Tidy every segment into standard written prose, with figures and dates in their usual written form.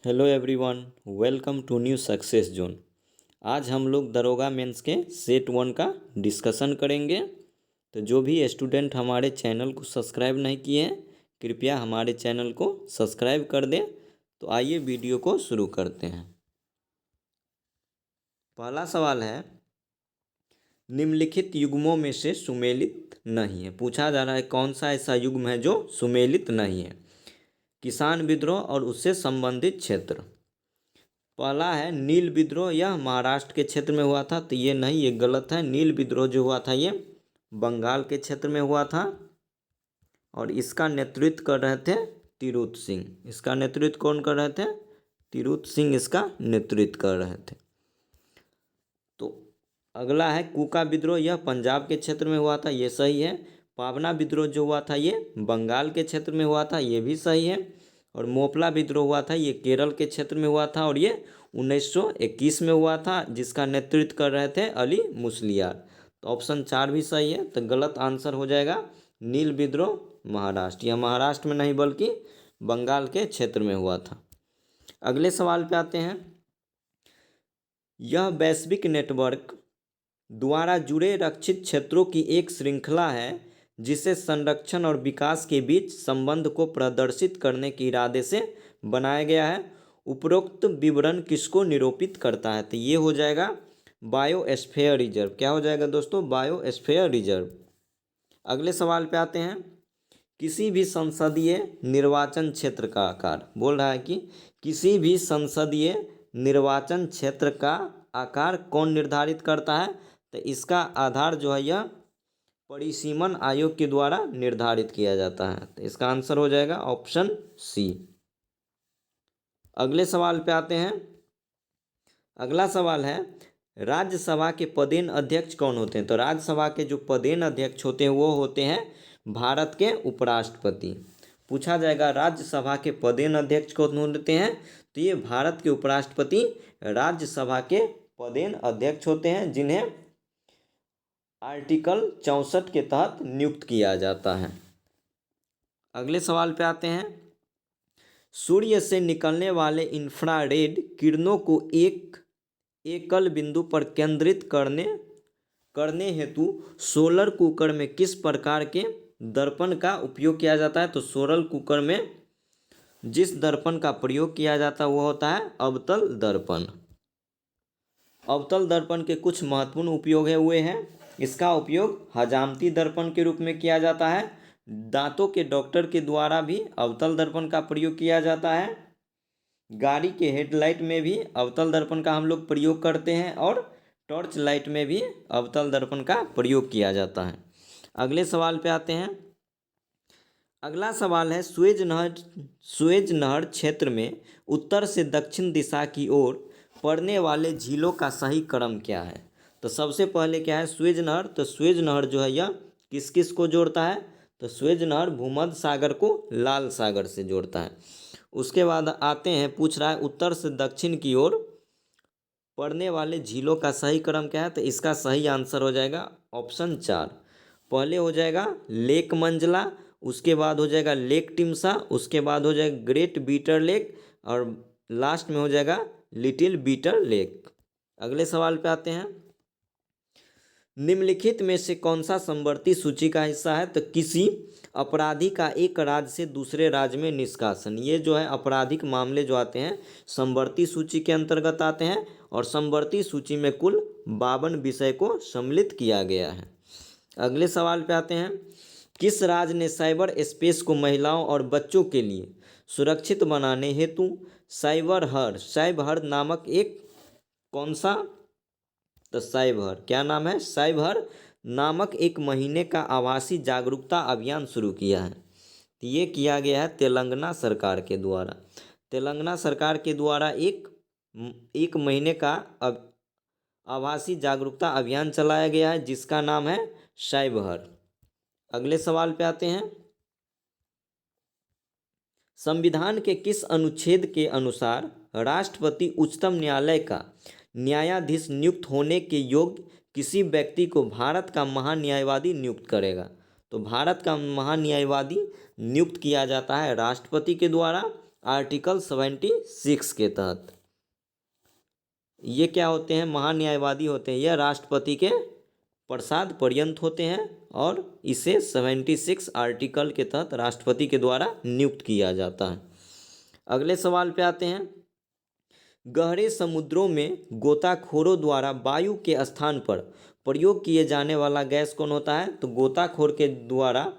Hello everyone, welcome to new success zone. आज हम लोग दरोगा मेंस के सेट 1 का डिस्कशन करेंगे। तो जो भी स्टूडेंट हमारे चैनल को सब्सक्राइब नहीं किए हैं, कृपया हमारे चैनल को सब्सक्राइब कर दें। तो आइए वीडियो को शुरू करते हैं। पहला सवाल है, निम्नलिखित युग्मों में से सुमेलित नहीं है। पूछा जा रहा है कौन सा ऐसा युग्म है जो सुमेलित नहीं है। किसान विद्रोह और उससे संबंधित क्षेत्र। पहला है नील विद्रोह, यह महाराष्ट्र के क्षेत्र में हुआ था, तो ये नहीं, ये गलत है। नील विद्रोह जो हुआ था ये बंगाल के क्षेत्र में हुआ था और इसका नेतृत्व कर रहे थे तिरुत सिंह। इसका नेतृत्व कौन कर रहे थे? तिरुत सिंह इसका नेतृत्व कर रहे थे। तो अगला है कूका विद्रोह, यह पंजाब के क्षेत्र में हुआ था, ये सही है। पावना विद्रोह जो हुआ था ये बंगाल के क्षेत्र में हुआ था, ये भी सही है। और मोपला विद्रोह हुआ था, ये केरल के क्षेत्र में हुआ था और ये 1921 में हुआ था, जिसका नेतृत्व कर रहे थे अली मुसलियार। तो ऑप्शन 4 भी सही है। तो गलत आंसर हो जाएगा नील विद्रोह महाराष्ट्र। यह महाराष्ट्र में नहीं बल्कि बंगाल के क्षेत्र में हुआ था। अगले सवाल पे आते हैं। यह वैश्विक नेटवर्क द्वारा जुड़े रक्षित क्षेत्रों की एक श्रृंखला है जिसे संरक्षण और विकास के बीच संबंध को प्रदर्शित करने के इरादे से बनाया गया है। उपरोक्त विवरण किसको निरूपित करता है? तो ये हो जाएगा बायोस्फीयर रिजर्व। क्या हो जाएगा दोस्तों? Biosphere reserve. अगले सवाल पे आते हैं। किसी भी संसदीय निर्वाचन क्षेत्र का आकार, बोल रहा है कि किसी भी संसदीय निर्वाचन क्षेत्र का आकार कौन निर्धारित करता है? तो इसका आधार जो है यह परिसीमन आयोग के द्वारा निर्धारित किया जाता है। तो इसका आंसर हो जाएगा ऑप्शन सी। अगले सवाल पे आते हैं। अगला सवाल है, राज्यसभा के पदेन अध्यक्ष कौन होते हैं? तो राज्यसभा के जो पदेन अध्यक्ष होते हैं वो होते हैं भारत के उपराष्ट्रपति। पूछा जाएगा राज्यसभा के पदेन अध्यक्ष कौन होते हैं? तो ये भारत के उपराष्ट्रपति राज्यसभा के पदेन अध्यक्ष होते हैं, जिन्हें आर्टिकल 64 के तहत नियुक्त किया जाता है। अगले सवाल पे आते हैं। सूर्य से निकलने वाले इंफ्रारेड किरणों को एक एकल बिंदु पर केंद्रित करने हेतु सोलर कुकर में किस प्रकार के दर्पण का उपयोग किया जाता है? तो सोलर कुकर में जिस दर्पण का प्रयोग किया जाता है वो होता है अवतल दर्पण। अवतल दर्पण के कुछ महत्वपूर्ण उपयोग हुए हैं। इसका उपयोग हजामती दर्पण के रूप में किया जाता है। दांतों के डॉक्टर के द्वारा भी अवतल दर्पण का प्रयोग किया जाता है। गाड़ी के हेडलाइट में भी अवतल दर्पण का हम लोग प्रयोग करते हैं और टॉर्च लाइट में भी अवतल दर्पण का प्रयोग किया जाता है। अगले सवाल पे आते हैं। अगला सवाल है, सुएज नहर क्षेत्र में उत्तर से दक्षिण दिशा की ओर पड़ने वाले झीलों का सही क्रम क्या है? तो सबसे पहले क्या है सुएज नहर? तो सुएज नहर जो है यह किस किस को जोड़ता है? तो सुएज नहर भूमध्य सागर को लाल सागर से जोड़ता है। उसके बाद आते हैं, पूछ रहा है उत्तर से दक्षिण की ओर पड़ने वाले झीलों का सही क्रम क्या है? तो इसका सही आंसर हो जाएगा ऑप्शन 4। पहले हो जाएगा लेक मंजला, उसके बाद हो जाएगा लेक टिमसा, उसके बाद हो जाएगा ग्रेट बीटर लेक और लास्ट में हो जाएगा लिटिल बीटर लेक। अगले सवाल पे आते हैं। निम्नलिखित में से कौन सा समवर्ती सूची का हिस्सा है? तो किसी अपराधी का एक राज्य से दूसरे राज्य में निष्कासन। ये जो है आपराधिक मामले जो आते हैं समवर्ती सूची के अंतर्गत आते हैं और समवर्ती सूची में कुल 52 विषय को सम्मिलित किया गया है। अगले सवाल पे आते हैं। किस राज्य ने साइबर स्पेस को महिलाओं और बच्चों के लिए सुरक्षित बनाने हेतु साइबहर नामक एक कौन सा? तो साइबहर, क्या नाम है? साइबहर नामक एक महीने का आभासी जागरूकता अभियान शुरू किया है। तो ये किया गया है तेलंगाना सरकार के द्वारा। तेलंगाना सरकार के द्वारा एक महीने का आभासी जागरूकता अभियान चलाया गया है, जिसका नाम है साइबहर। अगले सवाल पे आते हैं। संविधान के किस अनुच्छेद के अनुसार राष्ट्रपति उच्चतम न्यायालय का न्यायाधीश नियुक्त होने के योग्य किसी व्यक्ति को भारत का महान्यायवादी नियुक्त करेगा? तो भारत का महान्यायवादी नियुक्त किया जाता है राष्ट्रपति के द्वारा आर्टिकल 76 के तहत। ये क्या होते हैं? महान्यायवादी होते हैं। यह राष्ट्रपति के प्रसाद पर्यंत होते हैं और इसे 76 आर्टिकल के तहत राष्ट्रपति के द्वारा नियुक्त किया जाता है। अगले सवाल पे आते हैं। गहरे समुद्रों में गोताखोरों द्वारा वायु के स्थान पर प्रयोग किए जाने वाला गैस कौन होता है? तो गोताखोर के द्वारा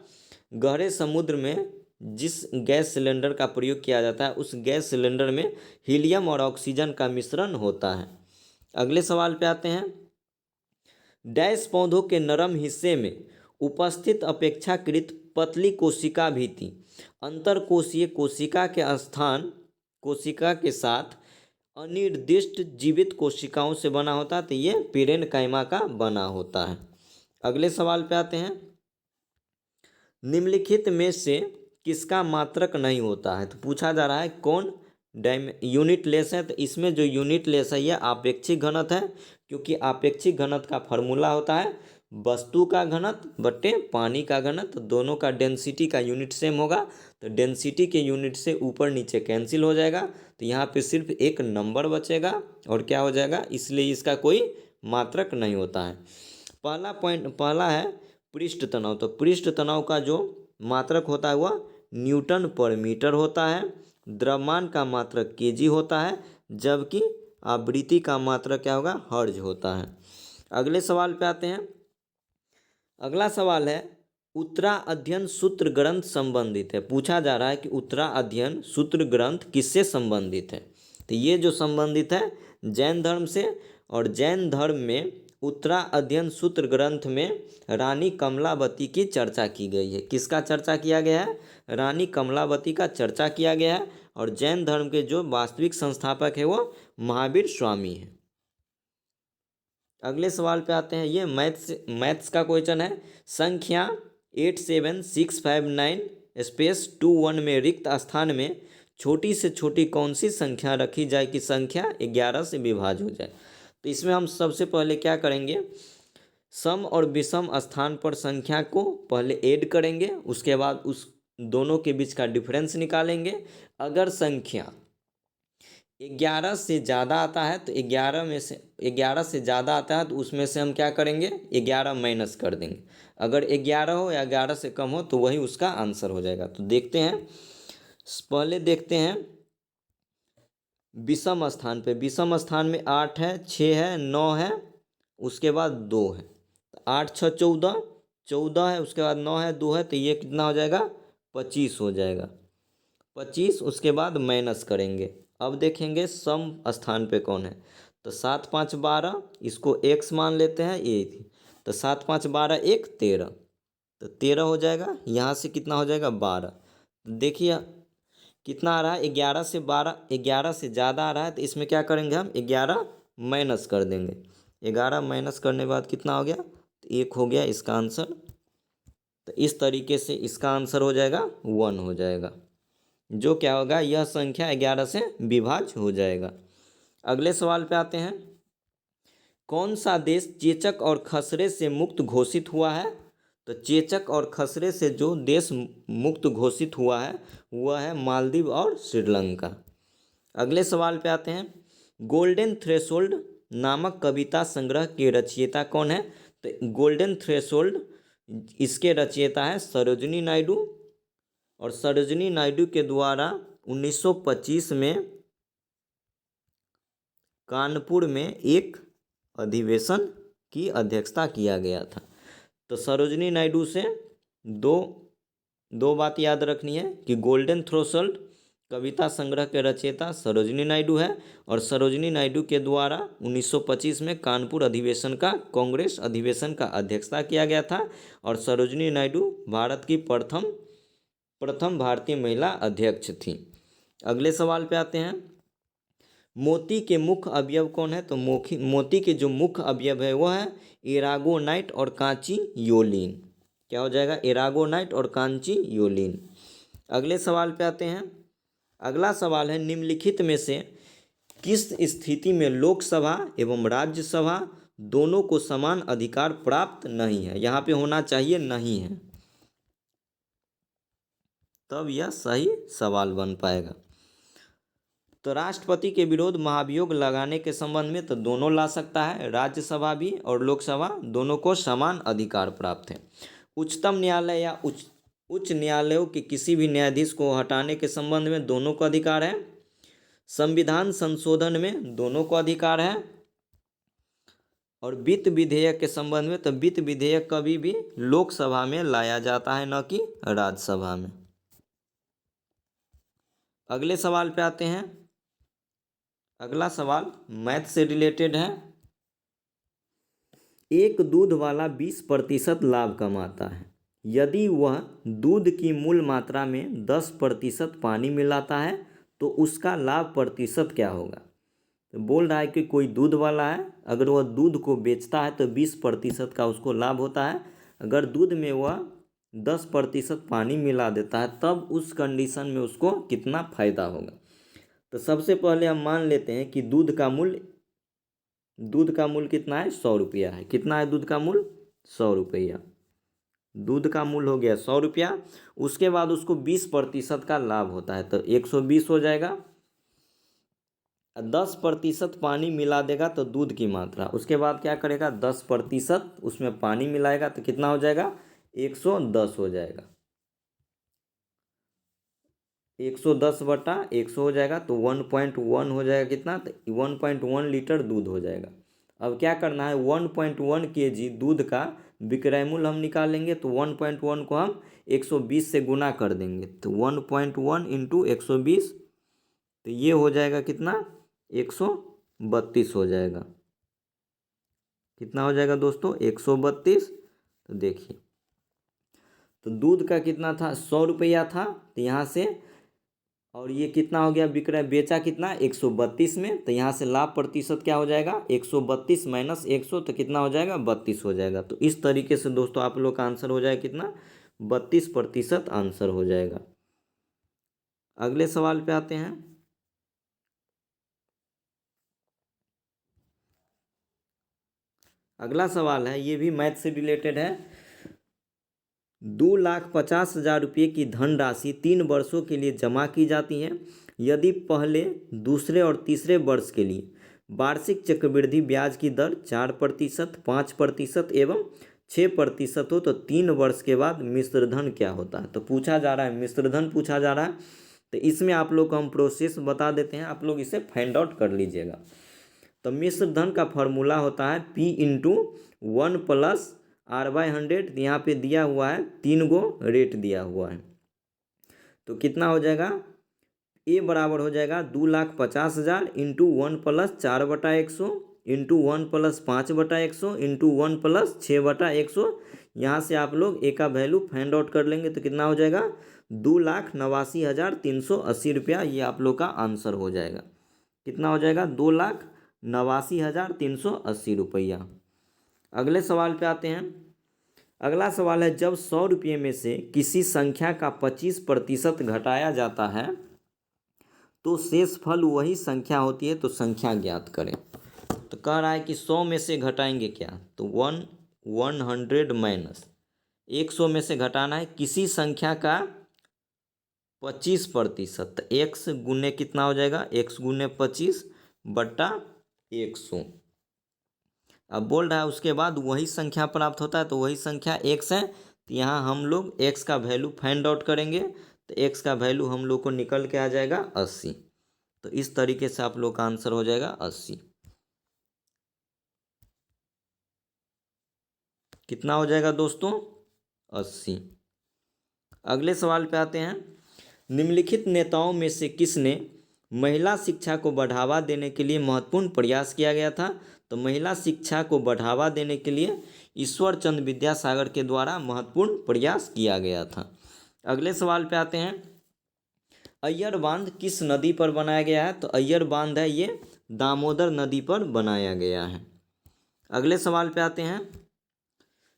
गहरे समुद्र में जिस गैस सिलेंडर का प्रयोग किया जाता है उस गैस सिलेंडर में हीलियम और ऑक्सीजन का मिश्रण होता है। अगले सवाल पे आते हैं। डैश पौधों के नरम हिस्से में उपस्थित अपेक्षाकृत पतली कोशिका भित्ति अंतरकोशीय कोशिका के स्थान कोशिका के साथ अनिर्दिष्ट जीवित कोशिकाओं से बना होता है। तो ये पेरेन्काइमा का बना होता है। अगले सवाल पे आते हैं। निम्नलिखित में से किसका मात्रक नहीं होता है? तो पूछा जा रहा है कौन यूनिट लेस है। तो इसमें जो यूनिट लेस है यह आपेक्षिक घनत्व है, क्योंकि आपेक्षिक घनत्व का फॉर्मूला होता है वस्तु का घनत्व बटे पानी का घनत्व। दोनों का डेंसिटी का यूनिट सेम होगा, तो डेंसिटी के यूनिट से ऊपर नीचे कैंसिल हो जाएगा, तो यहाँ पे सिर्फ एक नंबर बचेगा और क्या हो जाएगा, इसलिए इसका कोई मात्रक नहीं होता है। पहला है पृष्ठ तनाव। तो पृष्ठ तनाव का जो मात्रक होता है वह न्यूटन पर मीटर होता है। द्रव्यमान का मात्रक केजी होता है, जबकि आवृत्ति का मात्रक क्या होगा? हर्ज होता है। अगले सवाल पे आते हैं। अगला सवाल है उत्तरा अध्ययन सूत्र ग्रंथ संबंधित है। पूछा जा रहा है कि उत्तरा अध्ययन सूत्र ग्रंथ किससे संबंधित है? तो ये जो संबंधित है जैन धर्म से, और जैन धर्म में उत्तरा अध्ययन सूत्र ग्रंथ में रानी कमलावती की चर्चा की गई है। किसका चर्चा किया गया है? रानी कमलावती का चर्चा किया गया है। और जैन धर्म के जो वास्तविक संस्थापक है वो महावीर स्वामी है। अगले सवाल पे आते हैं। ये मैथ्स का क्वेश्चन है। संख्या 87659 में रिक्त स्थान में छोटी से छोटी कौन सी संख्या रखी जाए कि संख्या 11 से विभाज्य हो जाए? तो इसमें हम सबसे पहले क्या करेंगे, सम और विषम स्थान पर संख्या को पहले ऐड करेंगे, उसके बाद उस दोनों के बीच का डिफरेंस निकालेंगे। अगर संख्या 11 से ज़्यादा आता है तो 11 से ज़्यादा आता है तो उसमें से हम क्या करेंगे, 11 माइनस कर देंगे। अगर 11 हो या 11 से कम हो तो वही उसका आंसर हो जाएगा। तो देखते हैं, पहले देखते हैं विषम स्थान पे। विषम स्थान में 8 है, 6 है, 9 है, उसके बाद 2 है। 8 6 14, 14 है, उसके बाद 9 है, 2 है, तो ये कितना हो जाएगा? 25 हो जाएगा। 25 उसके बाद माइनस करेंगे। अब देखेंगे सम स्थान पे कौन है। तो 7 5 12, इसको x मान लेते हैं, ये थी। तो 7 5 12 1 13, तो 13 हो जाएगा। यहाँ से कितना हो जाएगा? 12। देखिए कितना आ रहा है, 11 से 12, 11 से ज़्यादा आ रहा है, तो इसमें क्या करेंगे हम, 11 माइनस कर देंगे। 11 माइनस करने के बाद कितना हो गया? तो 1 हो गया इसका आंसर। तो इस तरीके से इसका आंसर हो जाएगा 1 हो जाएगा, जो क्या होगा, यह संख्या 11 से विभाज्य हो जाएगा। अगले सवाल पे आते हैं। कौन सा देश चेचक और खसरे से मुक्त घोषित हुआ है? तो चेचक और खसरे से जो देश मुक्त घोषित हुआ है वह है मालदीव और श्रीलंका। अगले सवाल पे आते हैं। गोल्डन थ्रेशोल्ड नामक कविता संग्रह के रचयिता कौन है? तो गोल्डन थ्रेशोल्ड इसके रचयिता है सरोजिनी नायडू। और सरोजिनी नायडू के द्वारा 1925 में कानपुर में एक अधिवेशन की अध्यक्षता किया गया था। तो सरोजिनी नायडू से दो बात याद रखनी है कि गोल्डन थ्रेशोल्ड कविता संग्रह के रचयिता सरोजिनी नायडू है, और सरोजिनी नायडू के द्वारा 1925 में कानपुर अधिवेशन का कांग्रेस अधिवेशन का अध्यक्षता किया गया था। और सरोजिनी नायडू भारत की प्रथम भारतीय महिला अध्यक्ष थी। अगले सवाल पे आते हैं। मोती के मुख्य अवयव कौन है? तो मोती के जो मुख्य अवयव है वह है एरागोनाइट और कांची योलीन। क्या हो जाएगा? एरागोनाइट और कांची योलीन। अगले सवाल पे आते हैं। अगला सवाल है, निम्नलिखित में से किस स्थिति में लोकसभा एवं राज्यसभा दोनों को समान अधिकार प्राप्त नहीं है? यहाँ पे होना चाहिए नहीं है, तब यह सही सवाल बन पाएगा। तो राष्ट्रपति के विरुद्ध महाभियोग लगाने के संबंध में तो दोनों ला सकता है, राज्यसभा भी और लोकसभा दोनों को समान अधिकार प्राप्त है। उच्चतम न्यायालय या उच्च न्यायालयों के किसी भी न्यायाधीश को हटाने के संबंध में दोनों को अधिकार है। संविधान संशोधन में दोनों को अधिकार है। और वित्त विधेयक के संबंध में तो वित्त विधेयक कभी भी लोकसभा में लाया जाता है, न कि राज्यसभा में। अगले सवाल पे आते हैं। अगला सवाल मैथ से रिलेटेड है। एक दूध वाला 20% लाभ कमाता है। यदि वह दूध की मूल मात्रा में 10% पानी मिलाता है तो उसका लाभ प्रतिशत क्या होगा। तो बोल रहा है कि कोई दूध वाला है, अगर वह दूध को बेचता है तो 20% का उसको लाभ होता है। अगर दूध में वह 10% पानी मिला देता है तब उस कंडीशन में उसको कितना फ़ायदा होगा। तो सबसे पहले हम मान लेते हैं कि दूध का मूल्य कितना है, 100 रुपया है। कितना है दूध का मूल्य, 100 रुपया। दूध का मूल्य हो गया 100 रुपया। उसके बाद उसको 20% का लाभ होता है तो 120 हो जाएगा। 10% पानी मिला देगा तो दूध की मात्रा, उसके बाद क्या करेगा 10% उसमें पानी मिलाएगा तो कितना हो जाएगा, 110 हो जाएगा। 110/100 हो जाएगा तो 1.1 हो जाएगा। कितना, तो 1.1 लीटर दूध हो जाएगा। अब क्या करना है, 1.1 kg दूध का विक्रय मूल्य हम निकालेंगे तो 1.1 को हम 120 से गुना कर देंगे तो 1.1 इंटू 120 तो ये हो जाएगा कितना, 132 हो जाएगा। कितना हो जाएगा दोस्तों, 132। तो देखिए तो दूध का कितना था, 100 रुपया था, तो यहाँ से और ये कितना हो गया, विक्रय बेचा कितना 132 में, तो यहाँ से लाभ प्रतिशत क्या हो जाएगा 132 माइनस 100 तो कितना हो जाएगा 32 हो जाएगा। तो इस तरीके से दोस्तों आप लोग का आंसर हो जाएगा कितना, 32% आंसर हो जाएगा। अगले सवाल पे आते हैं। अगला सवाल है, ये भी मैथ से रिलेटेड है। 2,50,000 रुपये की धनराशि 3 वर्षों के लिए जमा की जाती है। यदि पहले, दूसरे और तीसरे वर्ष के लिए वार्षिक चक्रवृद्धि ब्याज की दर 4%, 5% एवं 6% हो तो 3 वर्ष के बाद मिश्रधन क्या होता है। तो पूछा जा रहा है, मिश्रधन पूछा जा रहा है। तो इसमें आप लोग को हम प्रोसेस बता देते हैं, आप लोग इसे फाइंड आउट कर लीजिएगा। तो मिश्रधन का फॉर्मूला होता है P इंटू 1 प्लस R/100। यहाँ पे दिया हुआ है 3 गो रेट दिया हुआ है। तो कितना हो जाएगा, ए बराबर हो जाएगा 2,50,000 into 1 plus 4/100 into 1 plus 5/100 into 1 plus 6/100। यहाँ से आप लोग ए का वैल्यू फाइंड आउट कर लेंगे तो कितना हो जाएगा, 2,89,380 रुपया। ये आप लोग का आंसर हो जाएगा। कितना हो जाएगा, 2,89,380 रुपया। अगले सवाल पे आते हैं। अगला सवाल है, जब 100 रुपये में से किसी संख्या का 25% घटाया जाता है तो शेषफल वही संख्या होती है, तो संख्या ज्ञात करें। तो कह रहा है कि 100 में से घटाएंगे क्या, तो 100 माइनस 100 में से घटाना है किसी संख्या का 25%। तो x गुने कितना हो जाएगा, x गुने 25/100। अब बोल रहा है उसके बाद वही संख्या प्राप्त होता है, तो वही संख्या x है। तो यहाँ हम लोग x का वैल्यू फाइंड आउट करेंगे तो x का वैल्यू हम लोग को निकल के आ जाएगा 80। तो इस तरीके से आप लोग का आंसर हो जाएगा 80। कितना हो जाएगा दोस्तों, 80। अगले सवाल पे आते हैं। निम्नलिखित नेताओं में से किसने महिला शिक्षा को बढ़ावा देने के लिए महत्वपूर्ण प्रयास किया गया था। तो महिला शिक्षा को बढ़ावा देने के लिए ईश्वर चंद्र विद्यासागर के द्वारा महत्वपूर्ण प्रयास किया गया था। अगले सवाल पे आते हैं। अय्यर बांध किस नदी पर बनाया गया है। तो अय्यर बांध है ये दामोदर नदी पर बनाया गया है। अगले सवाल पे आते हैं।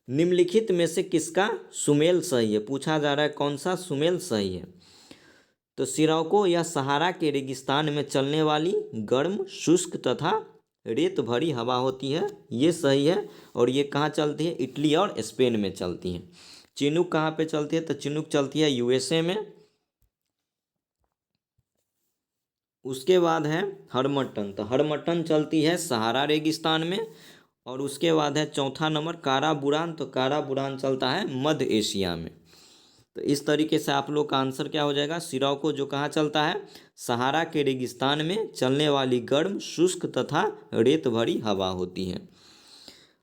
निम्नलिखित में से किसका सुमेल सही है, पूछा जा रहा है कौन सा सुमेल सही है। तो सिरोको या सहारा के रेगिस्तान में चलने वाली गर्म, शुष्क तथा रेत भरी हवा होती है, ये सही है। और ये कहाँ चलती है, इटली और स्पेन में चलती है। चिनूक कहाँ पे चलती है, तो चिनूक चलती है USA में। उसके बाद है हरमट्टन। तो हरमट्टन चलती है सहारा रेगिस्तान में। और उसके बाद है चौथा नंबर काराबुरान। तो काराबुरान चलता है मध्य एशिया में। तो इस तरीके से आप लोग का आंसर क्या हो जाएगा, सिरोको जो कहाँ चलता है, सहारा के रेगिस्तान में चलने वाली गर्म शुष्क तथा रेत भरी हवा होती है।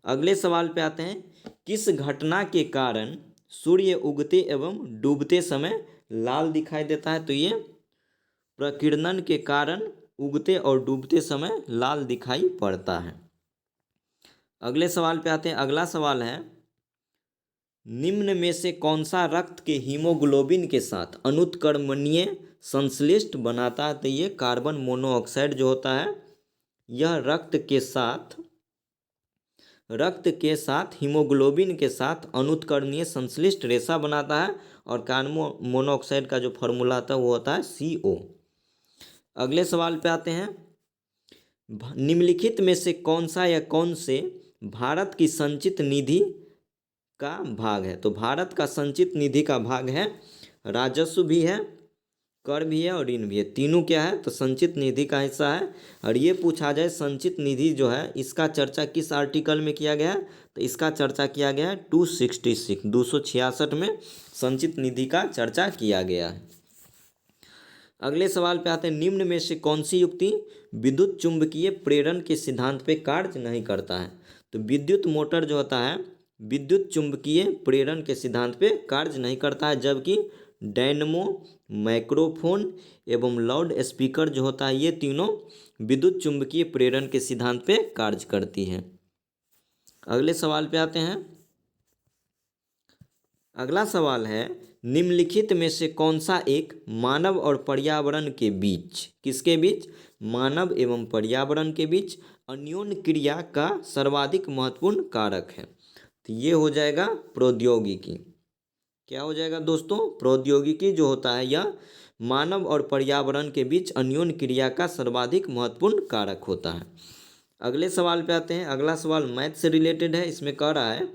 अगले सवाल पे आते हैं, किस घटना के कारण सूर्य उगते एवं डूबते समय लाल दिखाई देता है। तो ये प्रकीर्णन के कारण उगते और डूबते समय लाल दिखाई पड़ता है। अगले सवाल पे आते हैं। अगला सवाल है, निम्न में से कौन सा रक्त के हीमोग्लोबिन के साथ अनुत्क्रमणीय संश्लिष्ट बनाता है। तो ये कार्बन मोनोऑक्साइड जो होता है, यह रक्त के साथ हीमोग्लोबिन के साथ अनुत्कर्णीय संश्लिष्ट रेशा बनाता है। और कार्बन मोनोऑक्साइड का जो फॉर्मूला आता है वो होता है CO। अगले सवाल पे आते हैं, निम्नलिखित में से कौन सा या कौन से भारत की संचित निधि का भाग है। तो भारत का संचित निधि का भाग है, राजस्व भी है, कर भी है और ऋण भी है। तीनों क्या है, तो संचित निधि का हिस्सा है। और ये पूछा जाए संचित निधि जो है इसका चर्चा किस आर्टिकल में किया गया है। तो इसका चर्चा किया गया है 266 में संचित निधि का चर्चा किया गया है। अगले सवाल पे आते हैं, निम्न में से कौन सी युक्ति विद्युत चुंबकीय प्रेरण के सिद्धांत पे कार्य नहीं करता है। तो विद्युत मोटर जो होता है विद्युत चुंबकीय प्रेरण के सिद्धांत पे कार्य नहीं करता है, जबकि डायनमो, माइक्रोफोन एवं लाउड स्पीकर जो होता है ये तीनों विद्युत चुंबकीय प्रेरण के सिद्धांत पे कार्य करती है। अगले सवाल पे आते हैं। अगला सवाल है, निम्नलिखित में से कौन सा एक मानव और पर्यावरण के बीच, किसके बीच, मानव एवं पर्यावरण के बीच अन्योन्य क्रिया का सर्वाधिक महत्वपूर्ण कारक है। तो ये हो जाएगा प्रौद्योगिकी। क्या हो जाएगा दोस्तों, प्रौद्योगिकी जो होता है यह मानव और पर्यावरण के बीच अन्योन्य क्रिया का सर्वाधिक महत्वपूर्ण कारक होता है। अगले सवाल पे आते हैं। अगला सवाल मैथ से रिलेटेड है। इसमें कह रहा है,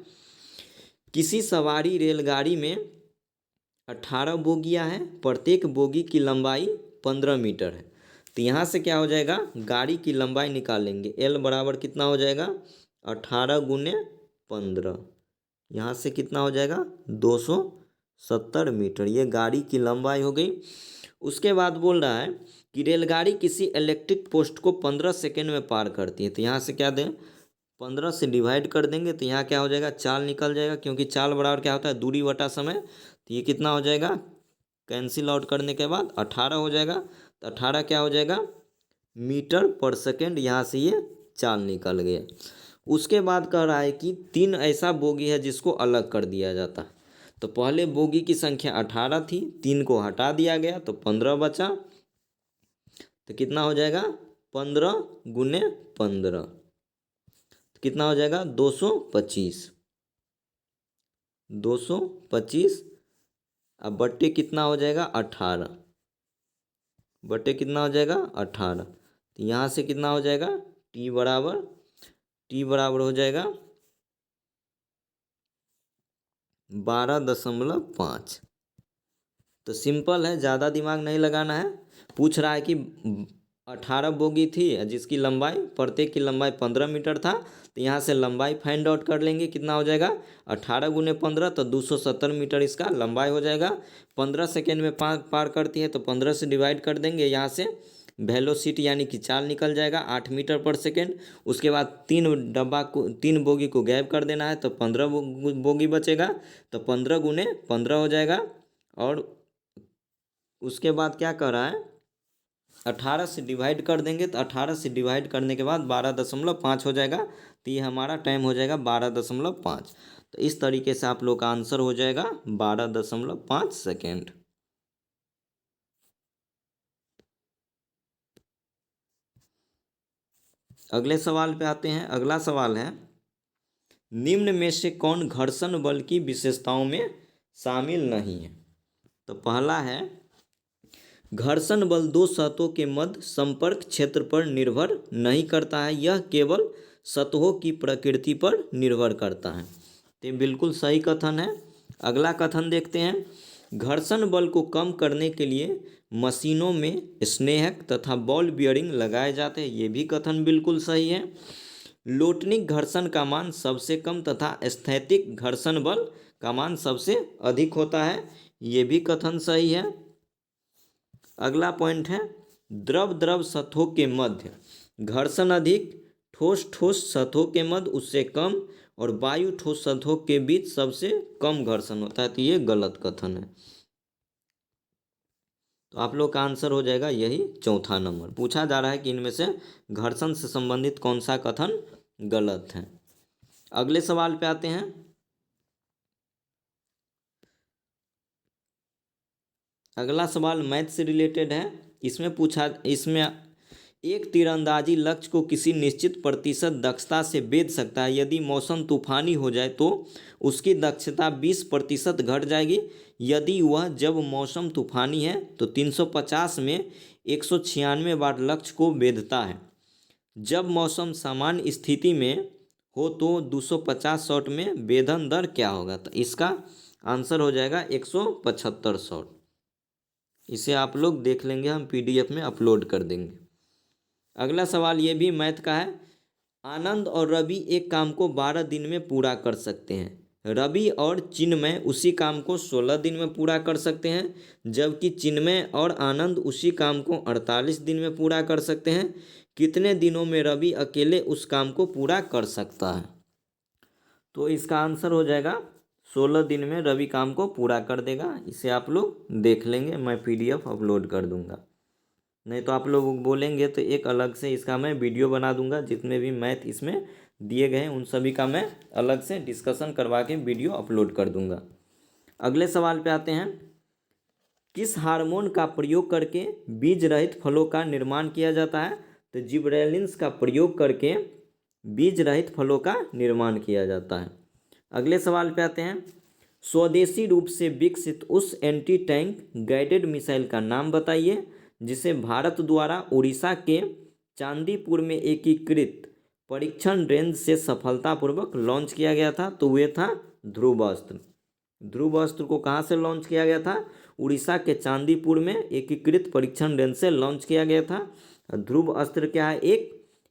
किसी सवारी रेलगाड़ी में 18 बोगियां हैं, प्रत्येक बोगी की लंबाई 15 मीटर है। तो यहाँ से क्या हो जाएगा, गाड़ी की लंबाई निकालेंगे, L बराबर कितना हो जाएगा 18 गुने 15। यहाँ से कितना हो जाएगा 270 मीटर, ये गाड़ी की लंबाई हो गई। उसके बाद बोल रहा है कि रेलगाड़ी किसी इलेक्ट्रिक पोस्ट को 15 सेकेंड में पार करती है। तो यहाँ से क्या दें, 15 से डिवाइड कर देंगे तो यहाँ क्या हो जाएगा, चाल निकल जाएगा, क्योंकि चाल बराबर क्या होता है दूरी बटा समय। तो ये कितना हो जाएगा, कैंसिल आउट करने के बाद 18 हो जाएगा। तो 18 क्या हो जाएगा मीटर पर सेकेंड, यहाँ से ये चाल निकल गया। उसके बाद कह रहा है कि 3 ऐसा बोगी है जिसको अलग कर दिया जाता है। तो पहले बोगी की संख्या 18 थी, 3 को हटा दिया गया तो 15 बचा। तो कितना हो जाएगा 15 गुने 15, तो कितना हो जाएगा 225। 225 अब बट्टे कितना हो जाएगा 18, बट्टे कितना हो जाएगा 18। तो यहाँ से कितना हो जाएगा टी बराबर हो जाएगा 12.5। तो सिंपल है, ज़्यादा दिमाग नहीं लगाना है। पूछ रहा है कि 18 बोगी थी जिसकी लंबाई, प्रत्येक की लंबाई 15 मीटर था। तो यहाँ से लंबाई फाइंड आउट कर लेंगे, कितना हो जाएगा 18 गुने 15 तो 270 मीटर इसका लंबाई हो जाएगा। 15 सेकेंड में पार करती है तो 15 से डिवाइड कर देंगे, यहाँ से वेलोसिटी यानी कि चाल निकल जाएगा 8 मीटर पर सेकेंड। उसके बाद 3 बोगी को गैप कर देना है तो 15 बोगी बचेगा। तो 15 गुने 15 हो जाएगा। और उसके बाद क्या कर रहा है 18 से डिवाइड कर देंगे, तो 18 से डिवाइड करने के बाद 12.5 हो जाएगा। तो ये हमारा टाइम हो जाएगा 12.5। तो इस तरीके से आप लोग का आंसर हो जाएगा 12.5 सेकेंड। अगले सवाल पे आते हैं। अगला सवाल है, निम्न में से कौन घर्षण बल की विशेषताओं में शामिल नहीं है। तो पहला है, घर्षण बल दो सतहों के मध्य संपर्क क्षेत्र पर निर्भर नहीं करता है, यह केवल सतहों की प्रकृति पर निर्भर करता है। तो बिल्कुल सही कथन है। अगला कथन देखते हैं, घर्षण बल को कम करने के लिए मशीनों में स्नेहक तथा बॉल बियरिंग लगाए जाते हैं, ये भी कथन बिल्कुल सही है। लोटनिक घर्षण का मान सबसे कम तथा स्थैतिक घर्षण बल का मान सबसे अधिक होता है, ये भी कथन सही है। अगला पॉइंट है द्रव द्रव सतहों के मध्य घर्षण अधिक, ठोस ठोस सतहों के मध्य उससे कम, और वायु ठोस सतहों के बीच सबसे कम घर्षण होता है, तो ये गलत कथन है। तो आप लोग का आंसर हो जाएगा यही चौथा नंबर। पूछा जा रहा है कि इनमें से घर्षण से संबंधित कौन सा कथन गलत है। अगले सवाल पे आते हैं। अगला सवाल मैथ से रिलेटेड है। इसमें एक तीरंदाजी लक्ष्य को किसी निश्चित प्रतिशत दक्षता से भेद सकता है। यदि मौसम तूफानी हो जाए तो उसकी दक्षता 20% घट जाएगी। यदि वह जब मौसम तूफानी है तो 350 में 196 बार लक्ष्य को भेदता है। जब मौसम सामान्य स्थिति में हो तो 250 शॉट में भेदन दर क्या होगा? तो इसका आंसर हो जाएगा 175 शॉट। इसे आप लोग देख लेंगे, हम PDF में अपलोड कर देंगे। अगला सवाल ये भी मैथ का है। आनंद और रवि एक काम को 12 दिन में पूरा कर सकते हैं। रवि और चिन्मय उसी काम को 16 दिन में पूरा कर सकते हैं, जबकि चिन्मय और आनंद उसी काम को 48 दिन में पूरा कर सकते हैं। कितने दिनों में रवि अकेले उस काम को पूरा कर सकता है? तो इसका आंसर हो जाएगा 16 दिन में रवि काम को पूरा कर देगा। इसे आप लोग देख लेंगे, मैं PDF अपलोड कर दूंगा। नहीं तो आप लोग बोलेंगे तो एक अलग से इसका मैं वीडियो बना दूंगा। जितने भी मैथ इसमें दिए गए हैं उन सभी का मैं अलग से डिस्कशन करवा के वीडियो अपलोड कर दूंगा। अगले सवाल पे आते हैं। किस हार्मोन का प्रयोग करके बीज रहित फलों का निर्माण किया जाता है? तो जिबरेलिन्स का प्रयोग करके बीज रहित फलों का निर्माण किया जाता है। अगले सवाल पे आते हैं। स्वदेशी रूप से विकसित उस एंटी टैंक गाइडेड मिसाइल का नाम बताइए जिसे भारत द्वारा उड़ीसा के चांदीपुर में एकीकृत परीक्षण रेंज से सफलतापूर्वक लॉन्च किया गया था। तो वे था ध्रुवास्त्र। ध्रुवास्त्र को कहाँ से लॉन्च किया गया था? उड़ीसा के चांदीपुर में एकीकृत परीक्षण रेंज से लॉन्च किया गया था। ध्रुवास्त्र क्या है? एक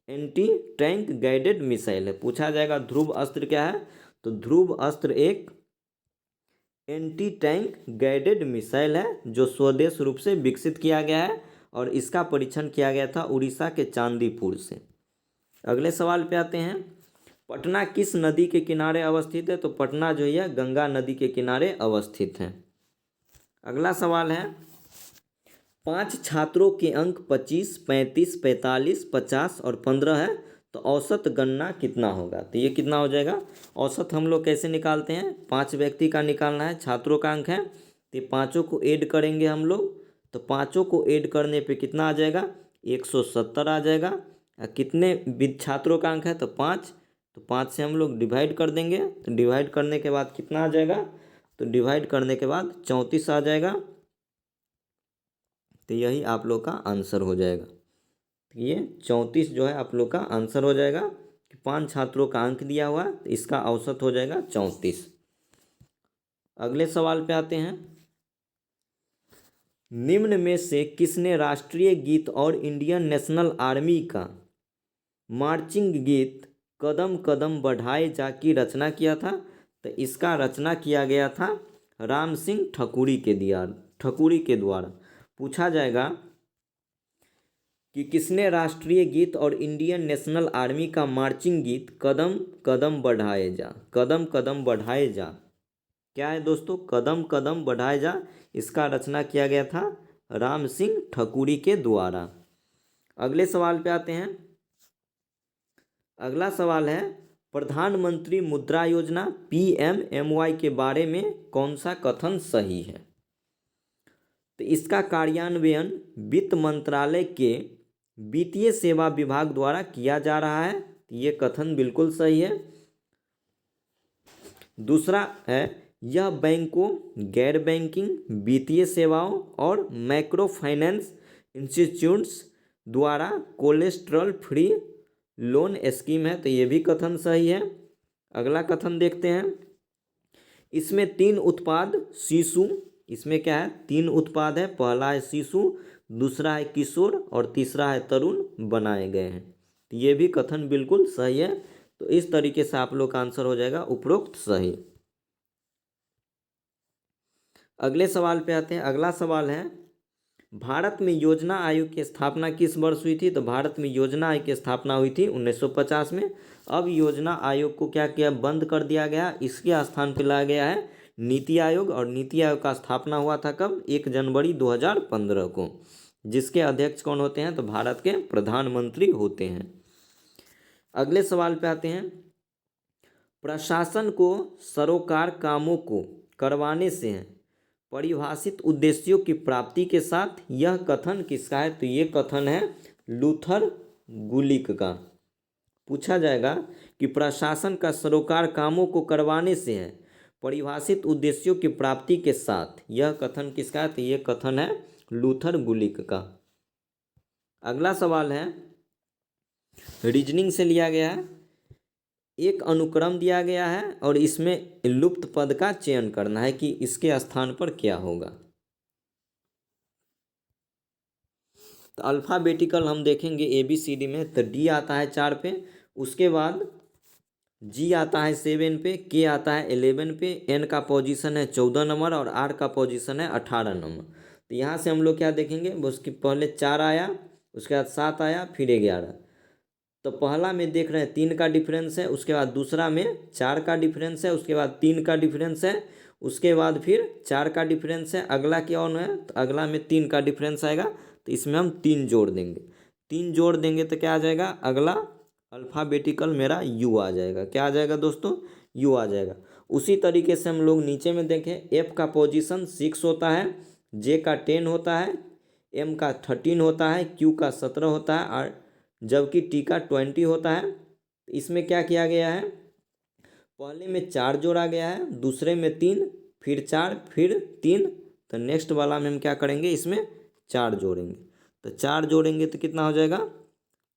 एंटी टैंक गाइडेड मिसाइल है। पूछा जाएगा ध्रुव अस्त्र क्या है? तो ध्रुव अस्त्र एक एंटी टैंक गाइडेड मिसाइल है जो स्वदेश रूप से विकसित किया गया है और इसका परीक्षण किया गया था उड़ीसा के चांदीपुर से। अगले सवाल पे आते हैं। पटना किस नदी के किनारे अवस्थित है? तो पटना जो है गंगा नदी के किनारे अवस्थित है। अगला सवाल है। 5 छात्रों के अंक 25, 35, 45, 50 और 15 है, तो औसत गणना कितना होगा? तो ये कितना हो जाएगा? औसत हम लोग कैसे निकालते हैं? 5 व्यक्ति का निकालना है, छात्रों का अंक है, तो पाँचों को ऐड करेंगे हम लोग। तो पाँचों को ऐड करने पे कितना आ जाएगा? 170 आ जाएगा। कितने छात्रों का अंक है? तो 5। तो 5 से हम लोग डिवाइड कर देंगे। तो डिवाइड करने के बाद कितना आ जाएगा? तो डिवाइड करने के बाद 34 आ जाएगा। तो यही आप लोग का आंसर हो जाएगा। ये 34 जो है आप लोग का आंसर हो जाएगा कि 5 छात्रों का अंक दिया हुआ, तो इसका औसत हो जाएगा 34। अगले सवाल पे आते हैं। निम्न में से किसने राष्ट्रीय गीत और इंडियन नेशनल आर्मी का मार्चिंग गीत कदम कदम बढ़ाए जा की रचना किया था? तो इसका रचना किया गया था राम सिंह ठकुरी के द्वारा। पूछा जाएगा कि किसने राष्ट्रीय गीत और इंडियन नेशनल आर्मी का मार्चिंग गीत कदम कदम बढ़ाए जा क्या है दोस्तों? कदम कदम बढ़ाए जा, इसका रचना किया गया था राम सिंह ठकुरी के द्वारा। अगले सवाल पे आते हैं। अगला सवाल है। प्रधानमंत्री मुद्रा योजना PMMY के बारे में कौन सा कथन सही है? तो इसका कार्यान्वयन वित्त मंत्रालय के वित्तीय सेवा विभाग द्वारा किया जा रहा है। ये कथन बिल्कुल सही है। दूसरा है, यह बैंकों, गैर बैंकिंग वित्तीय सेवाओं और माइक्रो फाइनेंस इंस्टीट्यूट्स द्वारा कोलेस्ट्रॉल फ्री लोन स्कीम है। तो ये भी कथन सही है। अगला कथन देखते हैं। इसमें 3 उत्पाद शिशु इसमें क्या है, 3 उत्पाद है। पहला है शिशु, दूसरा है किशोर और तीसरा है तरुण बनाए गए हैं। तो ये भी कथन बिल्कुल सही है। तो इस तरीके से आप लोग का आंसर हो जाएगा उपरोक्त सही। अगले सवाल पे आते हैं। अगला सवाल है, भारत में योजना आयोग की स्थापना किस वर्ष हुई थी? तो भारत में योजना आयोग की स्थापना हुई थी 1950 में। अब योजना आयोग को क्या किया, बंद कर दिया गया। इसके स्थान पर लाया गया है नीति आयोग, और नीति आयोग का स्थापना हुआ था कब? 1 जनवरी 2015 को, जिसके अध्यक्ष कौन होते हैं? तो भारत के प्रधानमंत्री होते हैं। अगले सवाल पे आते हैं। प्रशासन को सरोकार कामों को करवाने से है परिभाषित उद्देश्यों की प्राप्ति के साथ, यह कथन किसका है? तो ये कथन है लूथर गुलिक का। पूछा जाएगा कि प्रशासन का सरोकार कामों को करवाने से है परिभाषित उद्देश्यों की प्राप्ति के साथ, यह कथन किसका है? तो ये कथन है लूथर गुलिक का। अगला सवाल है, रीजनिंग से लिया गया है। एक अनुक्रम दिया गया है और इसमें लुप्त पद का चयन करना है कि इसके स्थान पर क्या होगा। तो अल्फ़ाबेटिकल हम देखेंगे ABCD में, तो D आता है 4 पे, उसके बाद G आता है 7 पे, K आता है 11 पे, N का पोजीशन है 14 नंबर और R का पोजीशन है 18 नंबर। तो यहाँ से हम लोग क्या देखेंगे, उसके पहले 4 आया, उसके बाद 7 आया, फिर 11। तो पहला में देख रहे हैं 3 का डिफरेंस है, उसके बाद दूसरा में 4 का डिफरेंस है, उसके बाद 3 का डिफरेंस है, उसके बाद फिर 4 का डिफरेंस है। अगला क्या ऑन है? तो अगला में 3 का डिफरेंस आएगा, तो इसमें हम 3 जोड़ देंगे। 3 जोड़ देंगे तो क्या आ जाएगा? अगला अल्फ़ाबेटिकल मेरा U आ जाएगा। क्या आ जाएगा दोस्तों? U आ जाएगा। उसी तरीके से हम लोग नीचे में देखें, F का पोजीशन 6 होता है, J का 10 होता है, M का 13 होता है, Q का 17 होता है, और जबकि T का 20 होता है। इसमें क्या किया गया है? पहले में 4 जोड़ा गया है, दूसरे में 3, फिर 4, फिर 3। तो नेक्स्ट वाला में हम क्या करेंगे? इसमें 4 जोड़ेंगे। तो 4 जोड़ेंगे तो कितना हो जाएगा?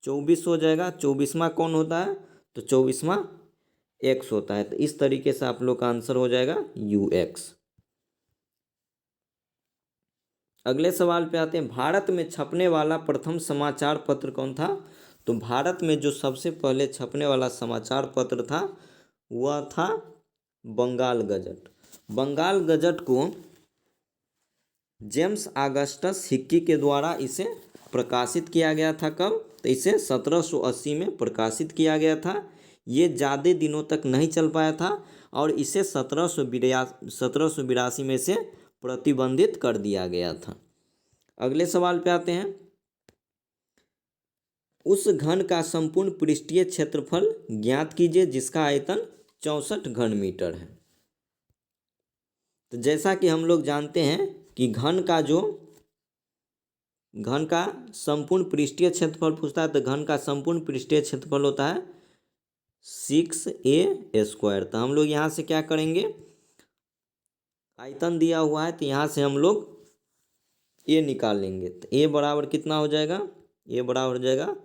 24 हो जाएगा। 24वां कौन होता है? तो 24वां X होता है। तो इस तरीके से आप लोग का आंसर हो जाएगा UX। अगले सवाल पे आते हैं। भारत में छपने वाला प्रथम समाचार पत्र कौन था? तो भारत में जो सबसे पहले छपने वाला समाचार पत्र था वह था बंगाल गजट। बंगाल गजट को जेम्स ऑगस्टस हिक्की के द्वारा इसे प्रकाशित किया गया था। कब? तो इसे 1780 में प्रकाशित किया गया था। ये ज़्यादा दिनों तक नहीं चल पाया था और इसे 1782 में से प्रतिबंधित कर दिया गया था। अगले सवाल पे आते हैं। उस घन का संपूर्ण पृष्ठीय क्षेत्रफल ज्ञात कीजिए जिसका आयतन 64 घन मीटर है। तो जैसा कि हम लोग जानते हैं कि घन का संपूर्ण पृष्ठीय क्षेत्रफल पूछता है, तो घन का संपूर्ण पृष्ठीय क्षेत्रफल होता है 6a²। तो हम लोग यहाँ से क्या करेंगे? आयतन दिया हुआ है तो यहाँ से हम लोग a निकाल लेंगे। तो a बराबर कितना हो जाएगा? a बराबर हो जाएगा